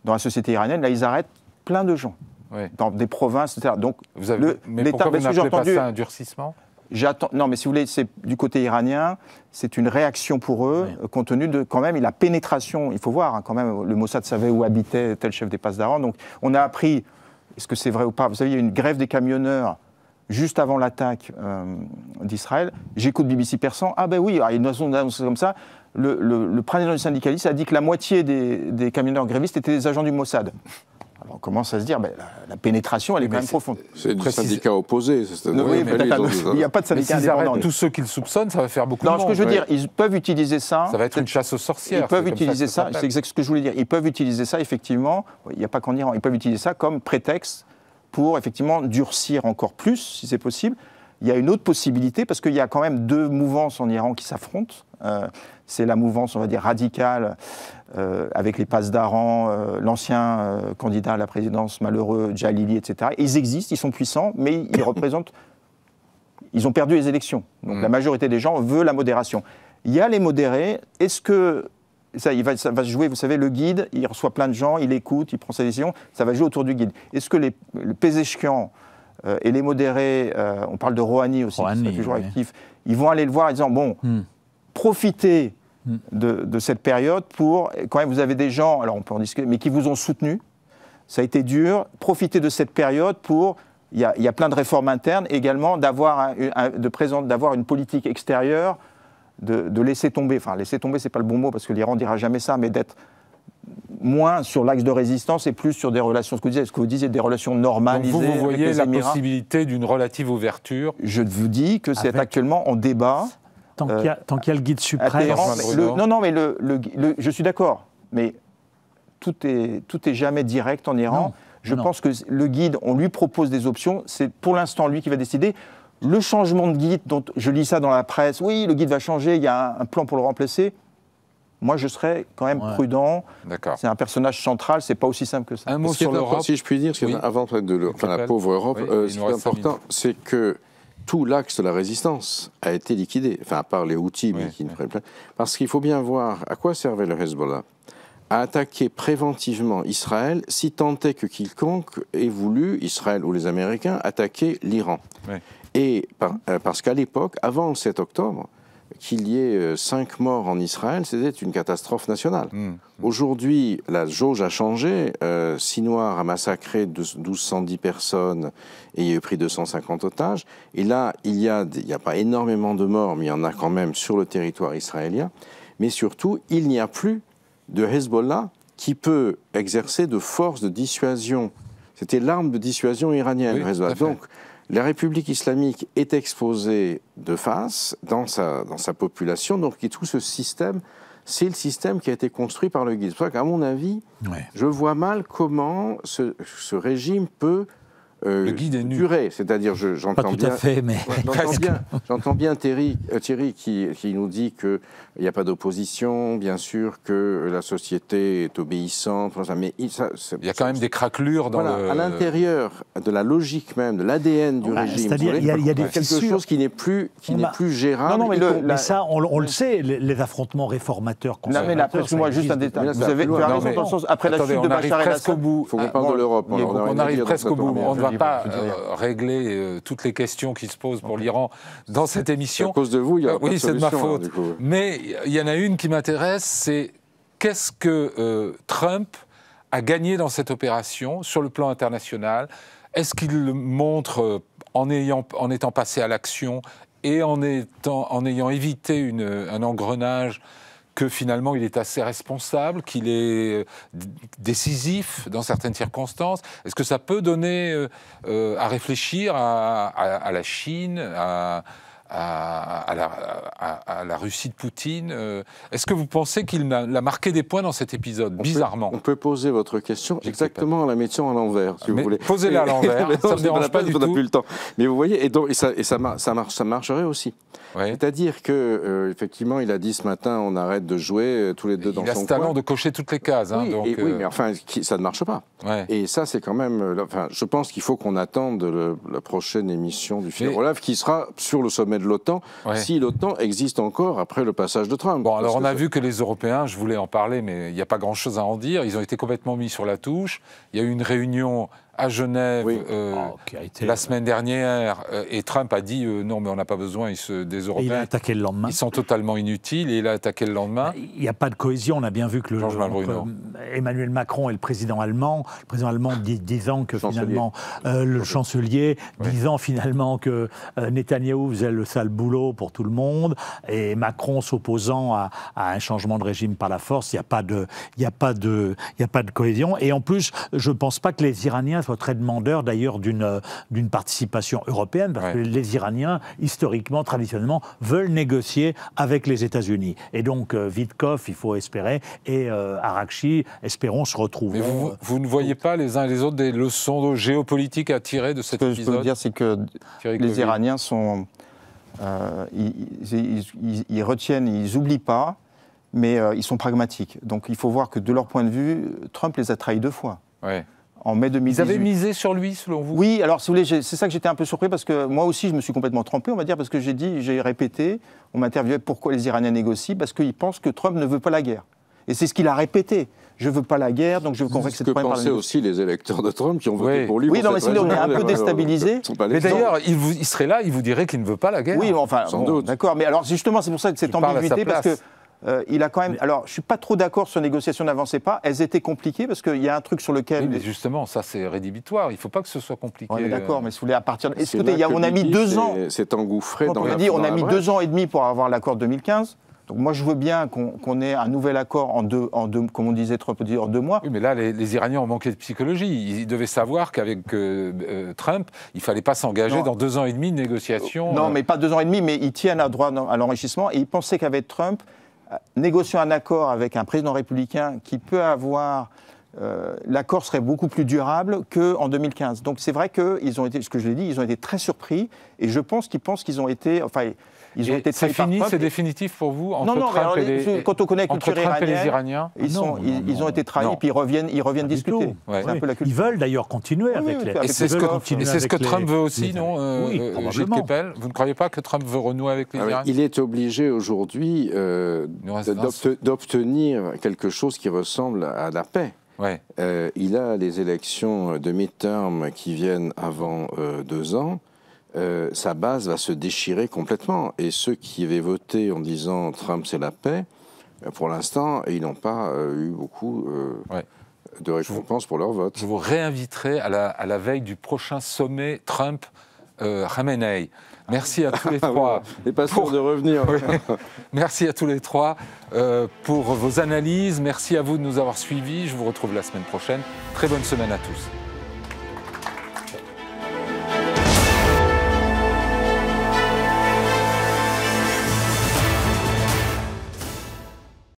[SPEAKER 3] dans la société iranienne. Là, ils arrêtent plein de gens dans des provinces, etc. Donc,
[SPEAKER 1] mais pourquoi vous n'appelez pas ça un durcissement?
[SPEAKER 3] Non, mais si vous voulez, c'est du côté iranien, c'est une réaction pour eux, compte tenu de, quand même, la pénétration. Il faut voir, quand même, le Mossad savait où habitait tel chef des passes d'Aran. Donc, on a appris, est-ce que c'est vrai ou pas? Vous savez, il y a eu une grève des camionneurs juste avant l'attaque d'Israël. J'écoute BBC Persan. Ah ben oui, il y a une annonce comme ça. Le président du syndicaliste a dit que la moitié des camionneurs grévistes étaient des agents du Mossad. Alors on commence à se dire, la pénétration, elle est quand même profonde.
[SPEAKER 2] C'est du syndicat opposé.
[SPEAKER 3] Oui, il n'y a pas de syndicat indépendant.
[SPEAKER 1] Tous ceux qui le soupçonnent, ça va faire beaucoup de monde.
[SPEAKER 3] Non, ce que je veux dire, ils peuvent utiliser ça.
[SPEAKER 1] Ça va être une chasse aux sorcières.
[SPEAKER 3] Ils peuvent utiliser ça, c'est exact ce que je voulais dire. Ils peuvent utiliser ça, effectivement, il n'y a pas qu'en Iran, ils peuvent utiliser ça comme prétexte pour effectivement durcir encore plus, si c'est possible. Il y a une autre possibilité, parce qu'il y a quand même deux mouvances en Iran qui s'affrontent. C'est la mouvance, on va dire, radicale, avec les passes d'Aran, l'ancien candidat à la présidence malheureux, Jalili, etc. Ils existent, ils sont puissants, mais ils représentent... Ils ont perdu les élections. Donc la majorité des gens veut la modération. Il y a les modérés. Est-ce que... Ça va se jouer, vous savez, le guide, il reçoit plein de gens, il écoute, il prend ses décisions, ça va jouer autour du guide. Est-ce que le Pezeshkian et les modérés, on parle de Rouhani aussi, qui est toujours actif, ils vont aller le voir en disant, bon, profitez de cette période pour, quand même vous avez des gens, alors on peut en discuter, mais qui vous ont soutenu, ça a été dur, profitez de cette période pour, il y a plein de réformes internes, également d'avoir une politique extérieure, de laisser tomber, enfin laisser tomber c'est pas le bon mot parce que l'Iran dira jamais ça, mais d'être moins sur l'axe de résistance et plus sur des relations, ce que vous disiez, des relations normalisées.
[SPEAKER 1] Donc vous voyez
[SPEAKER 3] avec les Émirats.
[SPEAKER 1] Possibilité d'une relative ouverture?
[SPEAKER 3] Je vous dis que c'est actuellement en débat.
[SPEAKER 4] Tant qu'il y a le guide suprême.
[SPEAKER 3] Non, mais je suis d'accord, mais tout est jamais direct en Iran. Je pense que le guide, on lui propose des options, c'est pour l'instant lui qui va décider. Le changement de guide, dont je lis ça dans la presse, oui, le guide va changer, il y a un plan pour le remplacer. Moi, je serais quand même prudent. C'est un personnage central, c'est pas aussi simple que ça.
[SPEAKER 1] Un mot sur l'Europe,
[SPEAKER 2] si je puis dire, avant la pauvre Europe, ce qui est important, c'est que tout l'axe de la résistance a été liquidé, enfin, à part les Houthis, mais qui ne prennent pas. Parce qu'il faut bien voir à quoi servait le Hezbollah. À attaquer préventivement Israël, si tant est que quiconque ait voulu, Israël ou les Américains, attaquer l'Iran. Et parce qu'à l'époque, avant le 7 octobre, qu'il y ait 5 morts en Israël, c'était une catastrophe nationale. Aujourd'hui, la jauge a changé. Sinoir a massacré 1210 personnes et il a eu pris 250 otages. Et là, il n'y a pas énormément de morts, mais il y en a quand même sur le territoire israélien. Mais surtout, il n'y a plus de Hezbollah qui peut exercer de force de dissuasion. C'était l'arme de dissuasion iranienne, le Hezbollah. Donc, la République islamique est exposée de face dans sa population, donc tout ce système, c'est le système qui a été construit par le guide. C'est pour ça qu'à mon avis, je vois mal comment ce régime peut durée. C'est-à-dire,
[SPEAKER 4] Pas
[SPEAKER 2] j'entends
[SPEAKER 4] tout
[SPEAKER 2] bien...
[SPEAKER 4] à fait, mais
[SPEAKER 2] J'entends bien Thierry qui nous dit qu'il n'y a pas d'opposition, bien sûr, que la société est obéissante, mais
[SPEAKER 1] il y a quand même des craquelures dans
[SPEAKER 2] à l'intérieur de la logique même, de l'ADN du régime.
[SPEAKER 4] C'est-à-dire, il y a des
[SPEAKER 2] quelque chose qui n'est plus gérable.
[SPEAKER 4] Non, mais ça, on le sait, les affrontements réformateurs.
[SPEAKER 3] Non, mais là, moi, juste un détail. Vous avez raison dans le sens, après la chute de Bachar el-Assad.
[SPEAKER 2] Il faut qu'on parle de l'Europe.
[SPEAKER 1] On arrive presque au bout. On ne va pas régler toutes les questions qui se posent pour l'Iran dans cette émission.
[SPEAKER 2] À cause de vous, il y a
[SPEAKER 1] oui, c'est de ma faute. Mais il y en a une qui m'intéresse, c'est qu'est-ce que Trump a gagné dans cette opération sur le plan international? Est-ce qu'il le montre en étant passé à l'action et en ayant évité un engrenage, que finalement il est assez responsable, qu'il est décisif dans certaines circonstances? Est-ce que ça peut donner à réfléchir à la Chine, à la Russie de Poutine? Est-ce que vous pensez qu'il a marqué des points dans cet épisode, bizarrement?
[SPEAKER 2] On peut poser votre question exactement en la mettant à l'envers, si vous voulez.
[SPEAKER 1] Posez-la à l'envers, ça ne me dérange pas du tout.
[SPEAKER 2] On n'a plus le temps. Mais vous voyez, et ça marcherait aussi. Ouais. C'est-à-dire que effectivement, il a dit ce matin, on arrête de jouer tous les deux dans son coin. Il a ce talent
[SPEAKER 1] de cocher toutes les cases.
[SPEAKER 2] Oui, donc, oui, mais enfin, ça ne marche pas. Ouais. Et ça, c'est quand même... Enfin, je pense qu'il faut qu'on attende la prochaine émission du Figaro Live, qui sera sur le sommet de l'OTAN, si l'OTAN existe encore après le passage de Trump.
[SPEAKER 1] Bon, alors on a vu que les Européens, je voulais en parler, mais il n'y a pas grand-chose à en dire, ils ont été complètement mis sur la touche. Il y a eu une réunion à Genève la semaine dernière, et Trump a dit non, mais on n'a pas besoin des Européens.
[SPEAKER 4] Et il a attaqué le lendemain.
[SPEAKER 1] Ils sont totalement inutiles, et il a attaqué le lendemain.
[SPEAKER 4] Il n'y a pas de cohésion. On a bien vu que Emmanuel Macron et le président allemand disant que finalement le chancelier disant finalement que Netanyahou faisait le sale boulot pour tout le monde, et Macron s'opposant à un changement de régime par la force. Il n'y a pas de cohésion. Et en plus, je ne pense pas que les Iraniens soient très demandeurs d'ailleurs d'une participation européenne, parce que les Iraniens, historiquement, traditionnellement, veulent négocier avec les États-Unis. Et donc, Witkoff, il faut espérer, et Arakchi, espérons, se retrouver.
[SPEAKER 1] Mais vous ne voyez pas les uns et les autres des leçons géopolitiques à tirer de cet épisode?
[SPEAKER 3] Ce que je peux dire, c'est que les Iraniens sont... ils retiennent, ils n'oublient pas, mais ils sont pragmatiques. Donc il faut voir que de leur point de vue, Trump les a trahis 2 fois.
[SPEAKER 1] Ouais.
[SPEAKER 3] En mai 2018.
[SPEAKER 1] Ils avaient misé sur lui, selon vous?
[SPEAKER 3] Oui, alors si vous voulez, c'est ça que j'étais un peu surpris, parce que moi aussi je me suis complètement trompé, on va dire, parce que j'ai répété, on m'interviewait pourquoi les Iraniens négocient, parce qu'ils pensent que Trump ne veut pas la guerre. Et c'est ce qu'il a répété. Je ne veux pas la guerre, donc je veux qu'on règle cette problème.
[SPEAKER 2] C'est ce que pensaient aussi les électeurs de Trump qui ont voté pour lui.
[SPEAKER 3] Oui, non, mais si on est un peu déstabilisé.
[SPEAKER 1] Mais d'ailleurs, il serait là, il vous dirait qu'il ne veut pas la guerre.
[SPEAKER 3] Oui, enfin, sans doute. D'accord, mais alors justement, c'est pour ça que cette ambiguïté, parce que il a quand même... Alors, je ne suis pas trop d'accord sur les négociations n'avançaient pas. Elles étaient compliquées parce qu'il y a un truc sur lequel...
[SPEAKER 1] Oui, mais justement, ça, c'est rédhibitoire. Il ne faut pas que ce soit compliqué.
[SPEAKER 3] Oui, d'accord, mais si vous voulez, à partir de... Écoutez, on a mis 2 ans...
[SPEAKER 2] C'est engouffré dans la...
[SPEAKER 3] On a mis 2 ans et demi pour avoir l'accord de 2015. Donc moi, je veux bien qu'on ait un nouvel accord en deux, comme on disait, Trump dit, en 2 mois.
[SPEAKER 1] Oui, mais là, les Iraniens ont manqué de psychologie. Ils devaient savoir qu'avec Trump, il ne fallait pas s'engager dans 2 ans et demi de négociations.
[SPEAKER 3] Non, mais pas 2 ans et demi, mais ils tiennent à droit à l'enrichissement. Et ils pensaient qu'avec Trump, négociant un accord avec un président républicain qui peut avoir... l'accord serait beaucoup plus durable qu'en 2015. Donc c'est vrai qu'ils ont été, ce que je l'ai dit, ils ont été très surpris. Et je pense qu'ils ont été... Enfin, ils ont été
[SPEAKER 1] c'est fini, c'est définitif pour vous entre Trump et
[SPEAKER 3] quand on connaît la culture
[SPEAKER 1] iranienne,
[SPEAKER 3] ils ont été trahis, puis ils reviennent discuter.
[SPEAKER 4] Ouais. Un peu la ils veulent d'ailleurs continuer avec les...
[SPEAKER 1] Et c'est ce que Trump veut aussi, non, Gilles Kepel? Vous ne croyez pas que Trump veut renouer avec les Iraniens?
[SPEAKER 2] Il est obligé aujourd'hui d'obtenir quelque chose qui ressemble à la paix.
[SPEAKER 1] Ouais.
[SPEAKER 2] Il a les élections de mi-terme qui viennent avant 2 ans. Sa base va se déchirer complètement. Et ceux qui avaient voté en disant Trump c'est la paix, pour l'instant, ils n'ont pas eu beaucoup de récompenses pour leur vote.
[SPEAKER 1] Je vous réinviterai à la veille du prochain sommet Trump-Khamenei. Merci à tous les 3.
[SPEAKER 2] Et pas sûr de revenir.
[SPEAKER 1] Merci à tous les 3 pour vos analyses. Merci à vous de nous avoir suivis. Je vous retrouve la semaine prochaine. Très bonne semaine à tous.